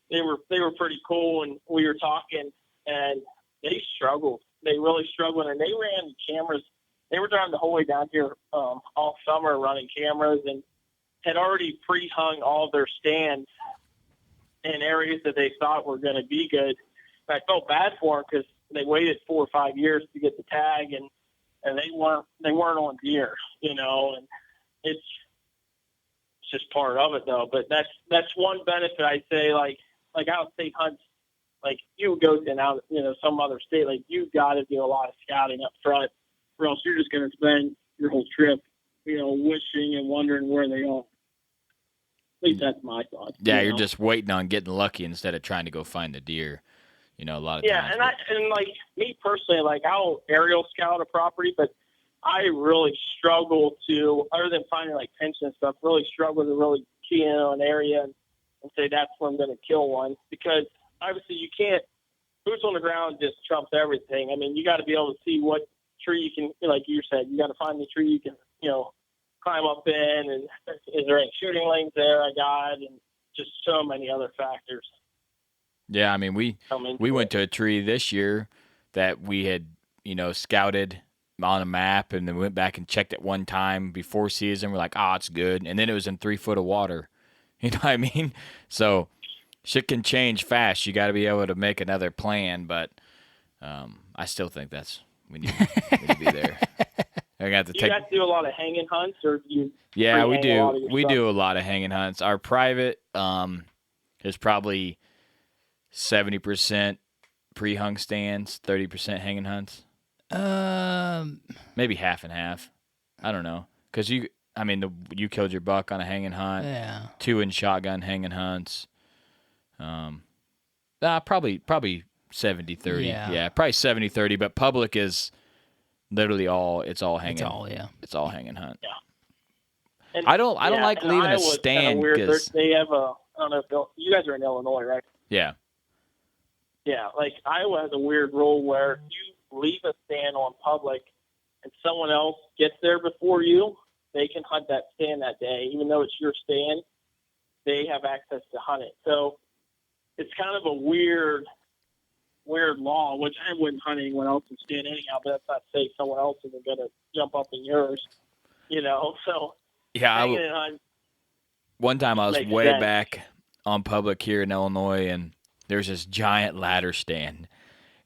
they were pretty cool, and we were talking, and they struggled. They really struggled, and they ran cameras. They were driving the whole way down here all summer running cameras, and had already pre-hung all their stands in areas that they thought were going to be good. And I felt bad for them because they waited 4 or 5 years to get the tag, and they weren't on gear, and it's just part of it though. But that's one benefit I'd say, like out of state hunts, like you go to now, some other state, like you've got to do a lot of scouting up front, or else you're just going to spend your whole trip, wishing and wondering where they are. At least that's my thought. Yeah, you're just waiting on getting lucky instead of trying to go find the deer. A lot of times. Yeah, and like me personally, like I'll aerial scout a property, but I really struggle to, other than finding like pinch and stuff, really struggle to really key in on an area and say that's where I'm going to kill one, because obviously you can't, boots on the ground just trumps everything. I mean, you got to be able to see what tree you can, like you said, you got to find the tree you can, climb up in, and is there any shooting lanes there I got, and just so many other factors. Yeah, I mean, we went to a tree this year that we had, scouted on a map, and then went back and checked it one time before season. We're like, it's good. And then it was in 3 foot of water. You know what I mean? So shit can change fast. You got to be able to make another plan, but I still think we need to be there. I got to you guys do a lot of hanging hunts, or do you? Yeah, we do. We do a lot of hanging hunts. Our private is probably 70% pre-hung stands, 30% hanging hunts. Maybe half and half. I don't know, because you killed your buck on a hanging hunt. Yeah. 2 in shotgun hanging hunts. Probably 70-30. Yeah, probably 70-30. But public is literally it's all hanging. It's all hanging hunt. Yeah. And, I don't like leaving a stand because they have a. I don't know if you guys are in Illinois, right? Yeah. Yeah, like Iowa has a weird rule where you leave a stand on public and someone else gets there before you, they can hunt that stand that day. Even though it's your stand, they have access to hunt it. So it's kind of a weird law, which I wouldn't hunt anyone else's stand anyhow, but that's not to say someone else isn't going to jump up in yours, So, yeah, one time I was way back on public here in Illinois, and there's this giant ladder stand.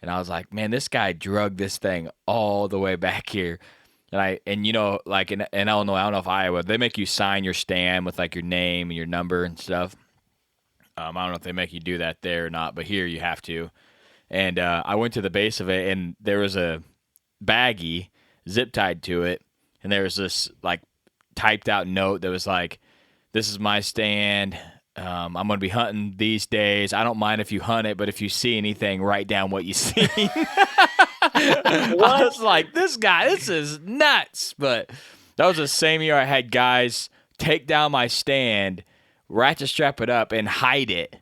And I was like, man, this guy drug this thing all the way back here. Like in Illinois, I don't know if Iowa, they make you sign your stand with like your name and your number and stuff. I don't know if they make you do that there or not, but here you have to. And I went to the base of it, and there was a baggie zip tied to it, and there was this like typed out note that was like, "This is my stand. I'm going to be hunting these days. I don't mind if you hunt it, but if you see anything, write down what you see." I was like, this is nuts. But that was the same year I had guys take down my stand, ratchet strap it up, and hide it,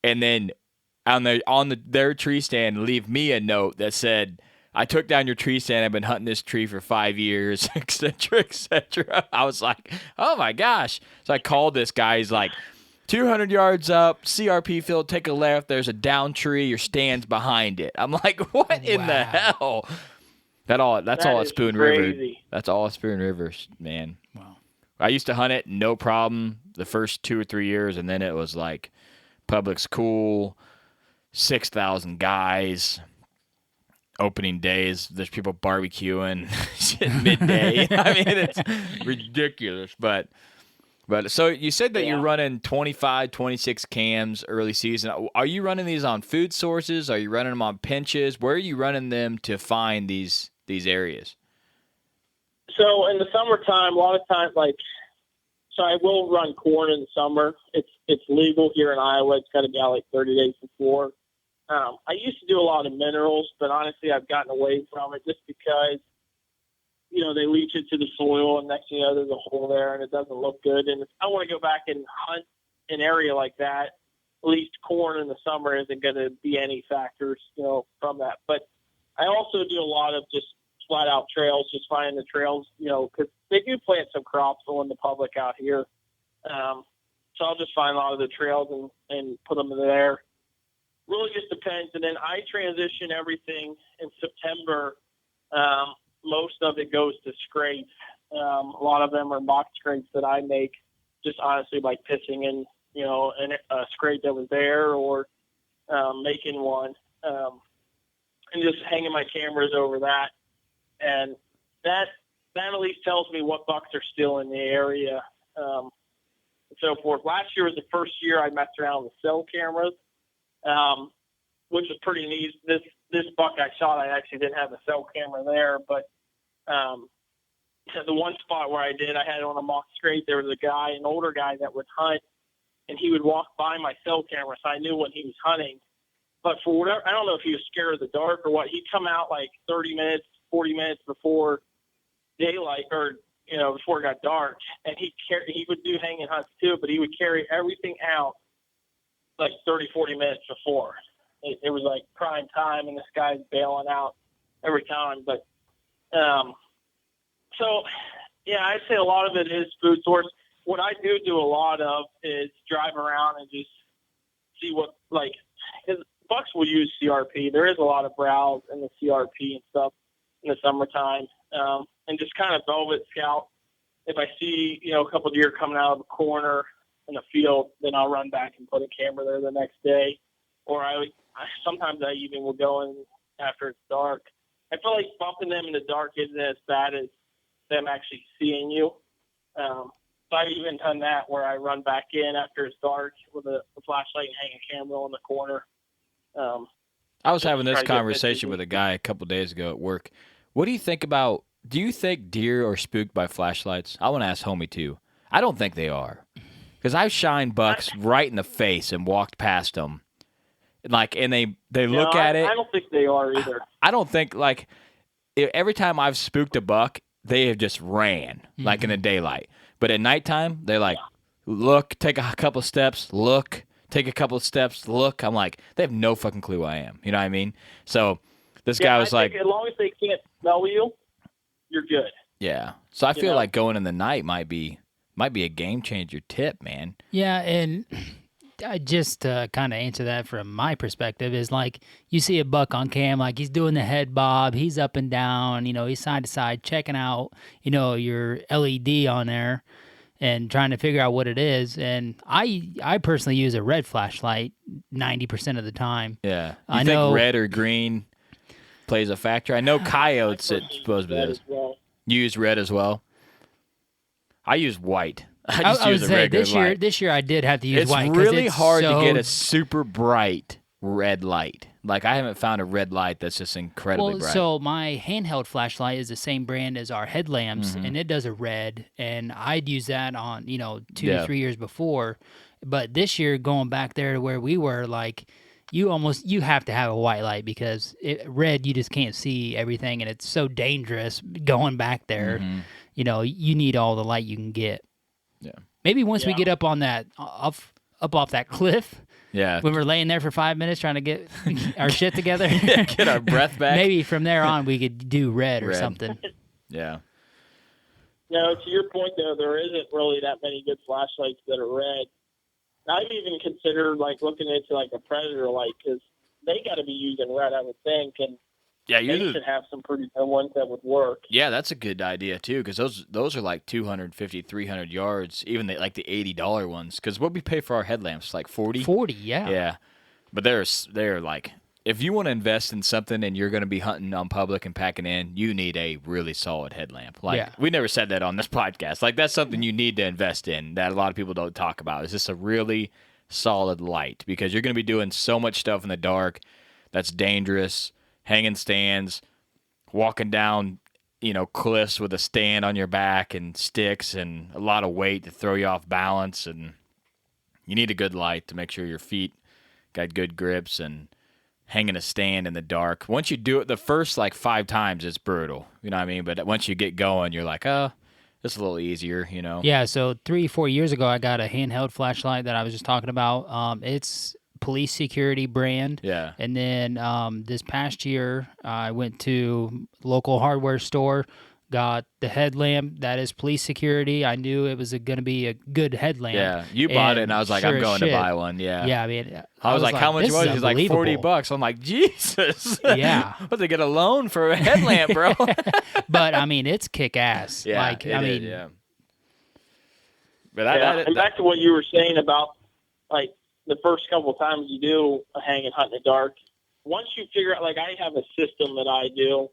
and then on their tree stand leave me a note that said, "I took down your tree stand. I've been hunting this tree for 5 years," etc., etc. I was like, oh my gosh. So I called this guy. He's like, 200 yards up, CRP field, take a left. There's a down tree. Your stand's behind it. I'm like, what in the hell? That's all at Spoon River. That's all at Spoon River, man. Wow. I used to hunt it, no problem, the first 2 or 3 years, and then it was like, public's cool, 6,000 guys. Opening days, there's people barbecuing midday. I mean, it's ridiculous. But so you said that you're running 25, 26 cams early season. Are you running these on food sources? Are you running them on pinches? Where are you running them to find these areas? So in the summertime, a lot of times, so I will run corn in the summer. It's legal here in Iowa. It's got to be out like 30 days before. I used to do a lot of minerals, but honestly, I've gotten away from it just because, they leach into the soil, and next thing you know, there's a hole there, and it doesn't look good. And if I want to go back and hunt an area like that, at least corn in the summer isn't going to be any factors, from that. But I also do a lot of just flat out trails, just finding the trails, because they do plant some crops in the public out here. So I'll just find a lot of the trails and put them in there. Really just depends. And then I transition everything in September. Most of it goes to scrapes. A lot of them are mock scrapes that I make, just honestly by pitching in, a scrape that was there or making one, and just hanging my cameras over that. And that at least tells me what bucks are still in the area, and so forth. Last year was the first year I messed around with cell cameras, which was pretty neat. This buck I shot, I actually didn't have a cell camera there, but the one spot where I had on a mock scrape, there was an older guy that would hunt, and he would walk by my cell camera, so I knew when he was hunting. But for whatever, I don't know if he was scared of the dark or what, he'd come out like 30 minutes, 40 minutes before daylight, or before it got dark, and he would do hanging hunts too, but he would carry everything out like 30, 40 minutes before. It was like prime time, and this guy's bailing out every time. But so yeah, I'd say a lot of it is food source. What I do a lot of is drive around and just see what, because bucks will use CRP. There is a lot of browse in the CRP and stuff in the summertime, and just kind of velvet scout. If I see, a couple of deer coming out of a corner in a field, then I'll run back and put a camera there the next day. Or sometimes I even will go in after it's dark. I feel like bumping them in the dark isn't as bad as them actually seeing you. So I've even done that where I run back in after it's dark with a flashlight and hang a camera on the corner. I was having this conversation with a guy a couple days ago at work. What do you think about, do you think deer are spooked by flashlights? I want to ask Homie too. I don't think they are. Because I've shined bucks right in the face and walked past them. And they look at it. I don't think they are either. I don't think, every time I've spooked a buck, they have just ran, in the daylight. But at nighttime, they look, take a couple steps, look, take a couple of steps, look. I'm like, they have no fucking clue who I am. You know what I mean? So this guy was I think as long as they can't smell you, you're good. Yeah. So I feel like going in the night might be a game changer tip, man. Yeah, and just to kind of answer that from my perspective is you see a buck on cam, he's doing the head bob, he's up and down, he's side to side checking out, your LED on there and trying to figure out what it is. And I personally use a red flashlight 90% of the time. Yeah. You think red or green plays a factor? I know coyotes, it supposedly is. Well. You use red as well? I use white. I would say this year I did have to use white. It's really hard to get a super bright red light. I haven't found a red light that's just incredibly bright. So my handheld flashlight is the same brand as our headlamps, and it does a red, and I'd use that on 2 to 3 years before. But this year, going back there to where we were, you have to have a white light because red you just can't see everything, and it's so dangerous going back there. You need all the light you can get. Yeah. Maybe once we get up on that up off that cliff. Yeah. When we're laying there for 5 minutes trying to get our shit together. Get our breath back. Maybe from there on we could do red or something. Yeah. No, to your point though, there isn't really that many good flashlights that are red. I've even considered looking into a Predator light because they got to be using red, I would think, and they should have some pretty good ones that would work. Yeah, that's a good idea too, because those are 250, 300 yards, even the $80 ones. Because what we pay for our headlamps, 40? 40, yeah. Yeah, but they're if you want to invest in something and you're going to be hunting on public and packing in, you need a really solid headlamp. We never said that on this podcast. That's something you need to invest in that a lot of people don't talk about. Is just a really solid light, because you're going to be doing so much stuff in the dark that's dangerous. Hanging stands, walking down, cliffs with a stand on your back and sticks and a lot of weight to throw you off balance. And you need a good light to make sure your feet got good grips, and hanging a stand in the dark. Once you do it the first 5 times, it's brutal. You know what I mean? But once you get going, you're like, oh, it's a little easier, Yeah, so 3-4 years ago, I got a handheld flashlight that I was just talking about. It's Police Security brand. Yeah. And then this past year, I went to local hardware store, got the headlamp that is Police Security. I knew it was going to be a good headlamp. Yeah, you bought it, and I was like, sure I'm as going shit, to buy one. Yeah. Yeah, I mean, I was like, how much this was is it? He's like unbelievable. $40. I'm like, Jesus. Yeah. What, they get a loan for a headlamp, bro? But I mean, it's kick ass. Yeah, like, it I is, mean, yeah. But And back to what you were saying about like the first couple of times you do a hang and hunt in the dark. Once you figure out, like I have a system that I do,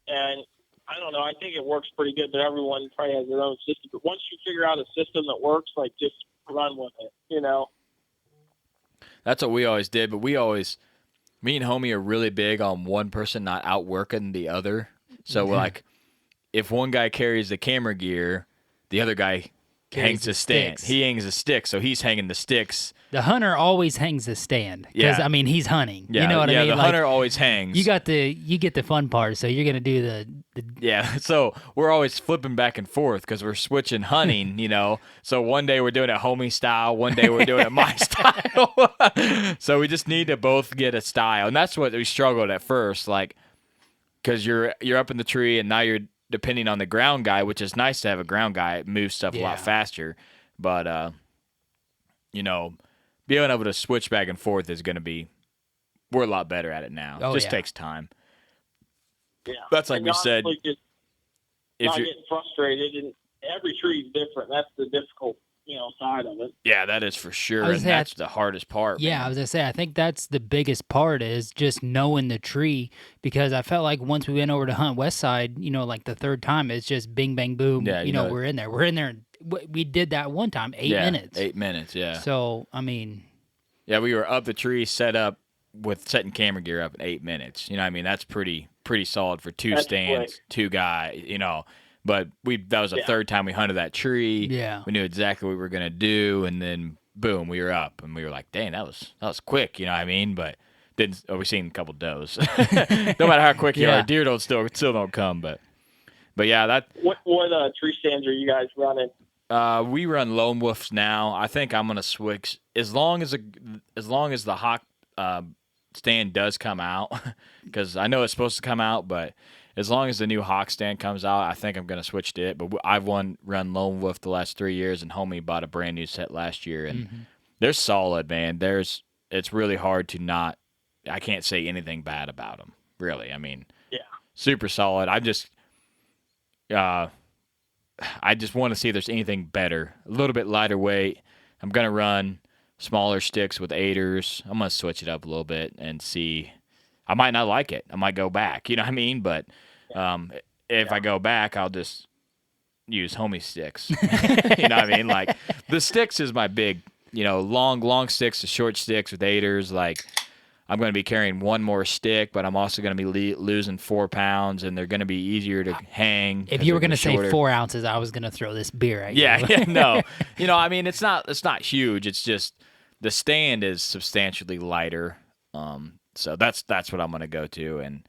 and I don't know, I think it works pretty good, but everyone probably has their own system. But once you figure out a system that works, like just run with it, you know? That's what we always did, but me and homie are really big on one person not outworking the other. So we're like, if one guy carries the camera gear, the other guy hangs the stand. sticks. He hangs the sticks, so he's hanging the sticks. The hunter always hangs the stand because Yeah. I mean he's hunting. Yeah, You know what I mean? the Like, hunter always hangs. you get the fun part, so you're gonna do the Yeah, so we're always flipping back and forth because we're switching hunting, you know. So one day we're doing it homie style, one day we're doing it my style. So we just need to both get a style, and that's what we struggled at first, like because you're up in the tree, and now you're depending on the ground guy, which is nice to have a ground guy. It moves stuff a lot Yeah. faster, but you know, being able to switch back and forth is going to be. We're a lot better at it now. Oh, It just yeah. takes time. Yeah. That's like And we said. honestly, just If not you getting frustrated, and every tree is different. That's the difficult, side of it. Yeah, that is for sure, I was and gonna say, that's the hardest part. Yeah, man. I was gonna say I think that's the biggest part is just knowing the tree because I felt like once we went over to hunt West Side, like the third time, it's just bing bang boom. Yeah, you know it. We're in there. We're in there. We did that one time, 8 minutes. 8 minutes, yeah. So I mean, Yeah, we were up the tree, set up with setting camera gear up in 8 minutes. You know what I mean? That's pretty solid for two That's stands, quick. two guys, But that was the third time we hunted that tree. Yeah. We knew exactly what we were gonna do, and then boom, we were up, and we were like, dang, that was quick, you know what I mean? But we seen a couple does. No matter how quick you Yeah. are, deer still don't come, but yeah, that What tree stands are you guys running? we run lone wolves now. I think I'm gonna switch as long as the hawk stand does come out, because I know it's supposed to come out, but as long as the new hawk stand comes out, I think I'm gonna switch to it. But I've run lone wolf the last 3 years, and homie bought a brand new set last year, and they're solid, man. It's really hard to not. I can't say anything bad about them, really. I mean, Yeah. super solid. I just want to see if there's anything better. A little bit lighter weight. I'm going to run smaller sticks with 8ers. I'm going to switch it up a little bit and see. I might not like it. I might go back. You know what I mean? But if I go back, I'll just use homie sticks. You know what I mean? Like, the sticks is my big, long sticks to short sticks with 8ers. Like, I'm going to be carrying one more stick, but I'm also going to be losing 4 pounds, and they're going to be easier to hang. if you were gonna say shorter. 4 ounces, I was gonna throw this beer at you. Yeah, no. I mean, it's not huge. It's just the stand is substantially lighter. So that's what I'm gonna go to, and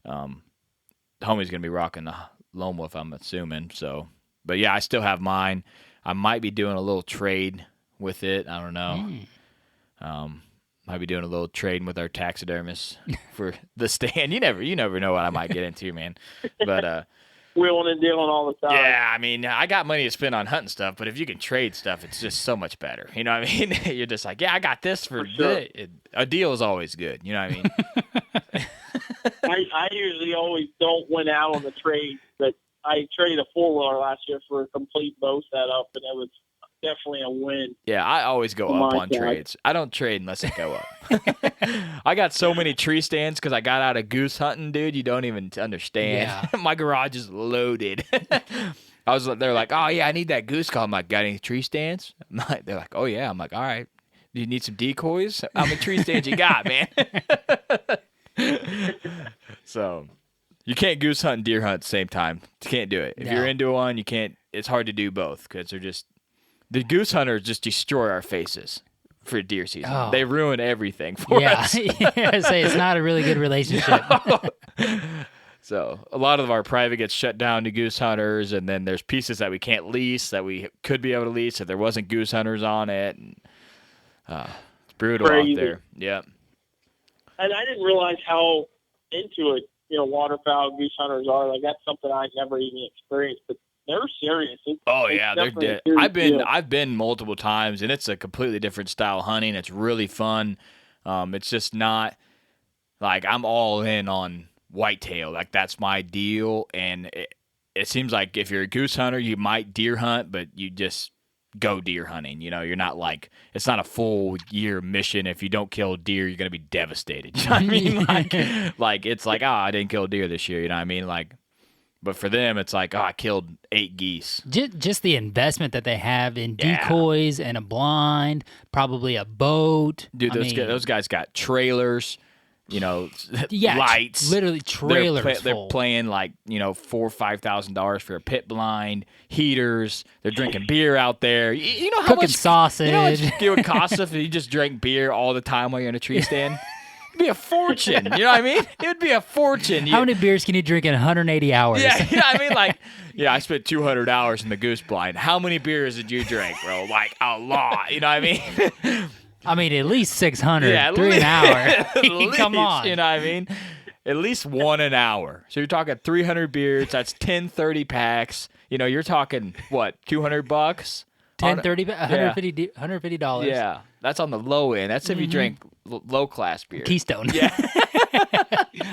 homie's gonna be rocking the lone wolf, I'm assuming. So, but yeah, I still have mine. I might be doing a little trade with it. I don't know. Might be doing a little trading with our taxidermist for the stand. You never know what I might get into, man. But Wheeling and dealing all the time. yeah, I mean, I got money to spend on hunting stuff, but if you can trade stuff, it's just so much better. You know what I mean? You're just like, yeah, I got this for sure. a deal is always good. You know what I mean? I usually always don't win out on the trade, but I traded a 4-wheeler last year for a complete bow setup, and it was definitely a win. Yeah, I always go Oh up my on God. trades. I don't trade unless I go up. I got so many tree stands because I got out of goose hunting, dude. You don't even understand. Yeah. My garage is loaded. They're like, oh yeah, I need that goose call. I'm like, got any tree stands? They're like, oh yeah. I'm like, all right. Do you need some decoys? How many tree stands you got, man? So you can't goose hunt and deer hunt at the same time. You can't do it. If No. you're into one, you can't. It's hard to do both because they're just. The goose hunters just destroy our faces for deer season. Oh. They ruin everything for Yeah, us. I say it's not a really good relationship. So a lot of our private gets shut down to goose hunters, and then there's pieces that we can't lease that we could be able to lease if there wasn't goose hunters on it. And, it's brutal crazy. out there. Yeah. And I didn't realize how into it, waterfowl goose hunters are. Like, that's something I never even experienced, but they're serious. Oh it's yeah, they're definitely a dead. serious deal. I've been multiple times, and it's a completely different style hunting. It's really fun. It's just not like I'm all in on whitetail. Like that's my deal. And it seems like if you're a goose hunter, you might deer hunt, but you just go deer hunting. You're not like it's not a full year mission. If you don't kill a deer, you're gonna be devastated. You know what I mean? Like it's like I didn't kill a deer this year. You know what I mean? Like. But for them, it's like, I killed 8 geese. Just the investment that they have in decoys and a blind, probably a boat. Dude, those guys got trailers, lights. Literally trailers They're full. playing like, $4,000 or $5,000 for a pit blind, heaters. They're drinking beer out there. You know how Cooking much sausage. You know how much it would cost if you just drank beer all the time while you're in a tree stand? It'd be a fortune. You know what I mean? It would be a fortune. How many beers can you drink in 180 hours? Yeah, I mean, like, I spent 200 hours in the goose blind. How many beers did you drink, bro? Like, a lot. You know what I mean? I mean, at least 600. Yeah, an hour. At least, Come on. You know what I mean? At least one an hour. So you're talking 300 beers. That's 10 30 packs. You're talking, what, $200? 10, 30, $150. Yeah, that's on the low end. That's if you drink low-class beer. Keystone. Yeah.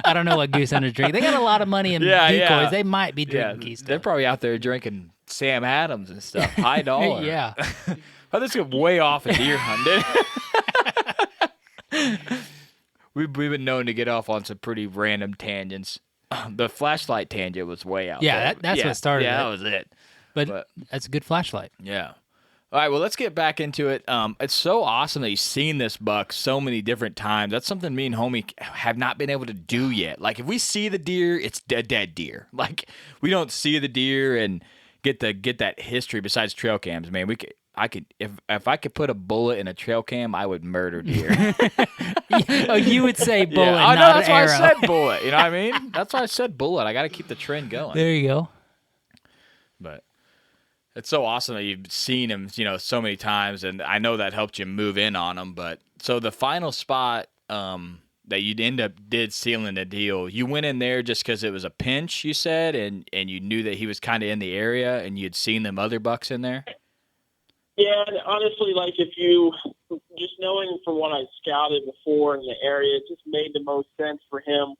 I don't know what goose hunters drink. They got a lot of money in decoys. Yeah. They might be drinking Keystone. They're probably out there drinking Sam Adams and stuff. High dollar. Yeah. Oh, this is way off a deer hunt. We've been known to get off on some pretty random tangents. The flashlight tangent was way out there. That's what started Yeah, it. that was it. But that's a good flashlight. Yeah. All right, well, let's get back into it. It's so awesome that you've seen this buck so many different times. That's something me and homie have not been able to do yet. Like, if we see the deer, it's a dead deer. Like, we don't see the deer and get that history besides trail cams. Man, if I could put a bullet in a trail cam, I would murder deer. Oh, you would say bullet, I know, not that's arrow. why I said bullet. You know what I mean? That's why I said bullet. I got to keep the trend going. There you go. But it's so awesome that you've seen him, so many times, and I know that helped you move in on him. But so the final spot that you'd did sealing the deal, you went in there just because it was a pinch, you said, and you knew that he was kind of in the area, and you'd seen them other bucks in there. Yeah, and honestly, like if you just knowing from what I scouted before in the area, it just made the most sense for him.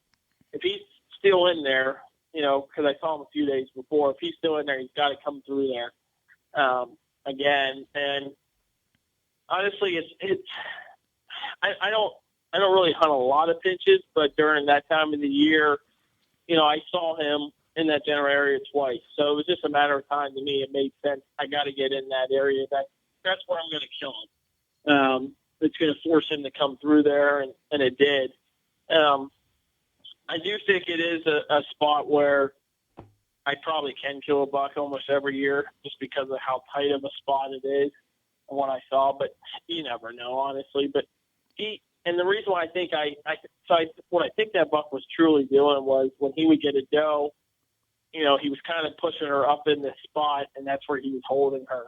If he's still in there, because I saw him a few days before, if he's still in there, he's got to come through there again. And honestly, I don't really hunt a lot of pinches, but during that time of the year, I saw him in that general area twice. So it was just a matter of time to me. It made sense. I got to get in that area. That's where I'm going to kill him. It's going to force him to come through there, and it did. I do think it is a spot where I probably can kill a buck almost every year just because of how tight of a spot it is and what I saw. But you never know, honestly. But and the reason why I think what I think that buck was truly doing was when he would get a doe, he was kind of pushing her up in this spot, and that's where he was holding her,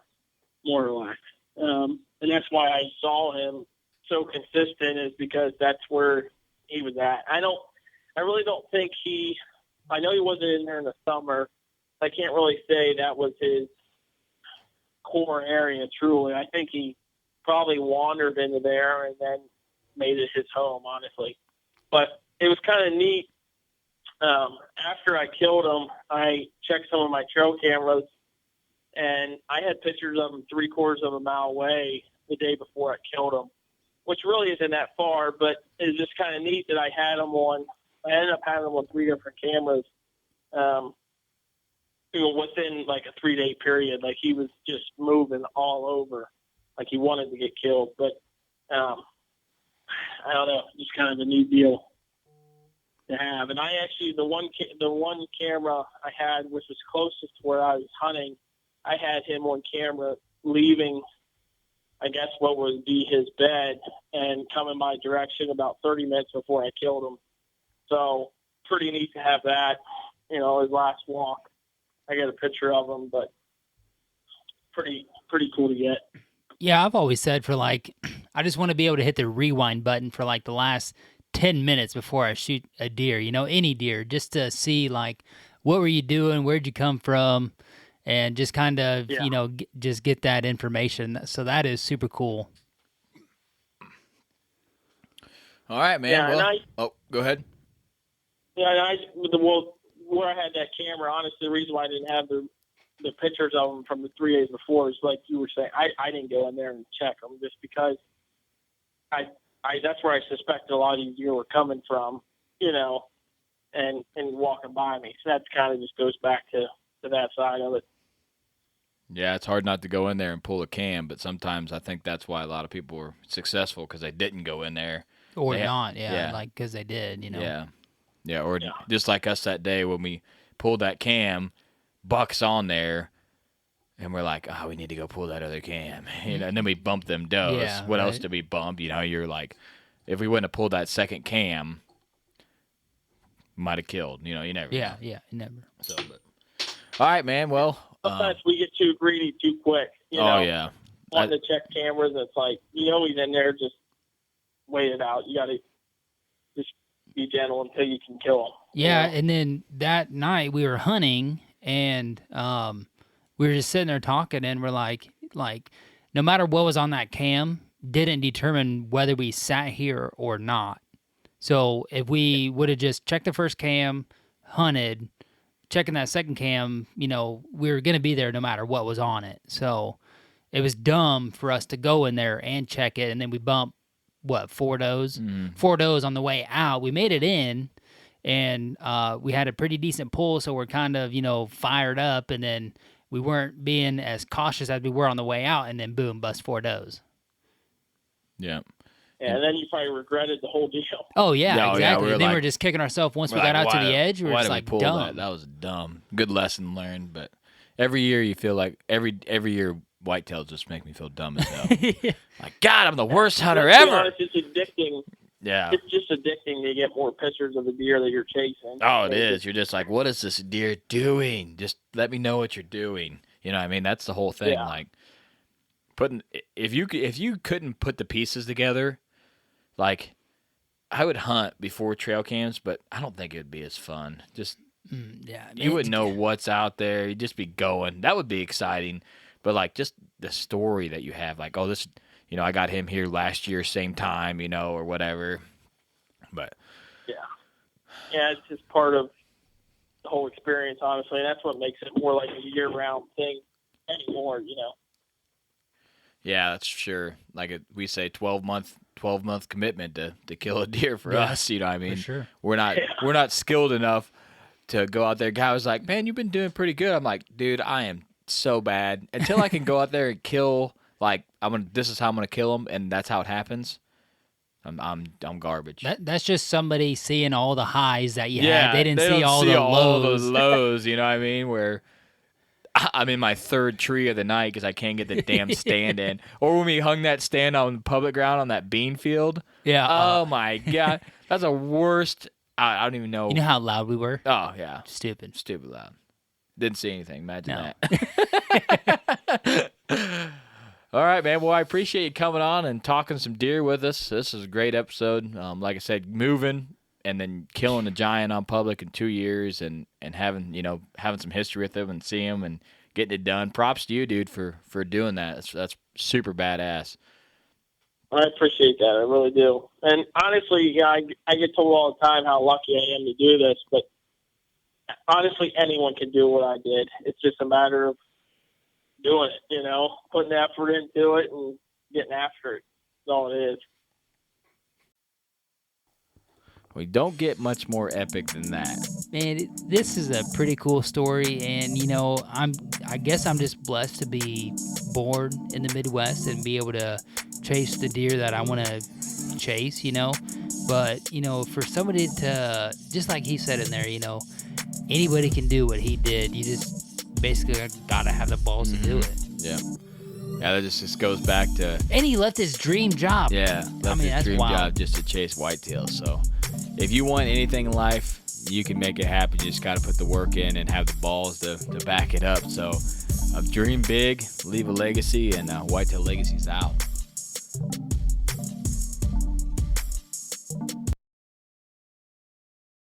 more or less. And that's why I saw him so consistent, is because that's where he was at. I really don't think I know he wasn't in there in the summer. I can't really say that was his core area, truly. I think he probably wandered into there and then made it his home, honestly. But it was kind of neat. After I killed him, I checked some of my trail cameras, and I had pictures of him 3/4 of a mile away the day before I killed him, which really isn't that far, but it's just kind of neat that I ended up having him on 3 different cameras, within like a 3-day period. Like, he was just moving all over, like he wanted to get killed. But I don't know, just kind of a neat deal to have. And I actually, the one camera I had, which was closest to where I was hunting, I had him on camera leaving, I guess, what would be his bed and coming my direction about 30 minutes before I killed him. So pretty neat to have that, his last walk. I got a picture of him, but pretty cool to get. Yeah, I've always said for like, I just want to be able to hit the rewind button for like the last 10 minutes before I shoot a deer, any deer, just to see like, what were you doing? Where'd you come from? And just kind of, Yeah. just get that information. So that is super cool. All right, man. Yeah, well, and go ahead. Yeah, where I had that camera, honestly, the reason why I didn't have the pictures of them from the 3 days before is like you were saying. I didn't go in there and check them just because that's where I suspected a lot of these deer were coming from, and walking by me. So that kind of just goes back to that side of it. Yeah, it's hard not to go in there and pull a cam, but sometimes I think that's why a lot of people were successful because they didn't go in there. Or not, like, because they did, Yeah, or just like us that day when we pulled that cam, Buck's on there, and we're like, oh, we need to go pull that other cam. And then we bumped them does. Yeah, what else right. did we bump? You're like, if we wouldn't have pulled that second cam, might have killed. You never know. Yeah, never. So, all right, man. Well, sometimes we get too greedy too quick. Yeah. Wanting to check cameras, and it's like, he's in there, just wait it out. You got to just be gentle until you can kill him. Yeah, and then that night we were hunting, and we were just sitting there talking, and we're like, no matter what was on that cam, didn't determine whether we sat here or not. So if we would have just checked the first cam, hunted, checking that second cam, we were going to be there no matter what was on it. So it was dumb for us to go in there and check it, and then we bumped, 4 does? 4 does on the way out. We made it in, and we had a pretty decent pull, so we're kind of, fired up, and then we weren't being as cautious as we were on the way out, and then boom, bust 4 does. Yeah. And then you probably regretted the whole deal. Oh, yeah, exactly. Yeah, then we're just kicking ourselves once we got out to the edge. We were just like, dumb. That was dumb. Good lesson learned, but every year you feel like every year whitetails just make me feel dumb as hell. Like, God, I'm the worst hunter Let's be ever. honest, it's addicting. Yeah. It's just addicting to get more pictures of the deer that you're chasing. Oh, it is. You're just like, what is this deer doing? Just let me know what you're doing. You know what I mean? That's the whole thing. Yeah. Like, if you couldn't put the pieces together, like, I would hunt before trail cams, but I don't think it would be as fun. Just you wouldn't know what's out there. You'd just be going. That would be exciting. But, like, just the story that you have, like, oh, this, I got him here last year, same time, or whatever. But yeah, it's just part of the whole experience, honestly. And that's what makes it more like a year-round thing anymore. Yeah, that's sure. Like we say, 12-month commitment to kill a deer for us. You know what I mean? For sure. We're not skilled enough to go out there. Guy was like, "Man, you've been doing pretty good." I'm like, "Dude, I am so bad. Until I can go out there and kill, like, this is how I'm gonna kill them, and that's how it happens. I'm garbage." That's just somebody seeing all the highs that you Yeah, had. They didn't see don't all see the all lows. the lows. You know what I mean? Where I'm in my third tree of the night because I can't get the damn stand in. Or when we hung that stand on public ground on that bean field. Yeah. Oh my God, that's the worst. I don't even know. You know how loud we were? Oh yeah, Stupid loud. Didn't see anything. Imagine No. that. All right, man. Well, I appreciate you coming on and talking some deer with us. This is a great episode. Like I said, moving and then killing a giant on public in 2 years and having some history with him and seeing him and getting it done. Props to you, dude, for doing that. That's super badass. I appreciate that. I really do. And honestly, I get told all the time how lucky I am to do this, but honestly, anyone can do what I did. It's just a matter of doing it, putting effort into it and getting after it. That's all it is. We don't get much more epic than that. Man, this is a pretty cool story, and I guess I'm just blessed to be born in the Midwest and be able to chase the deer that I want to chase, But for somebody to, just like he said in there, anybody can do what he did. You just basically gotta have the balls to do it. Yeah. Yeah, that just goes back to. And he left his dream job. Yeah, left his that's dream wild. job just to chase whitetails. So, if you want anything in life, you can make it happen. You just got to put the work in and have the balls to back it up. So, of dream big, leave a legacy, and Whitetail Legacy's out.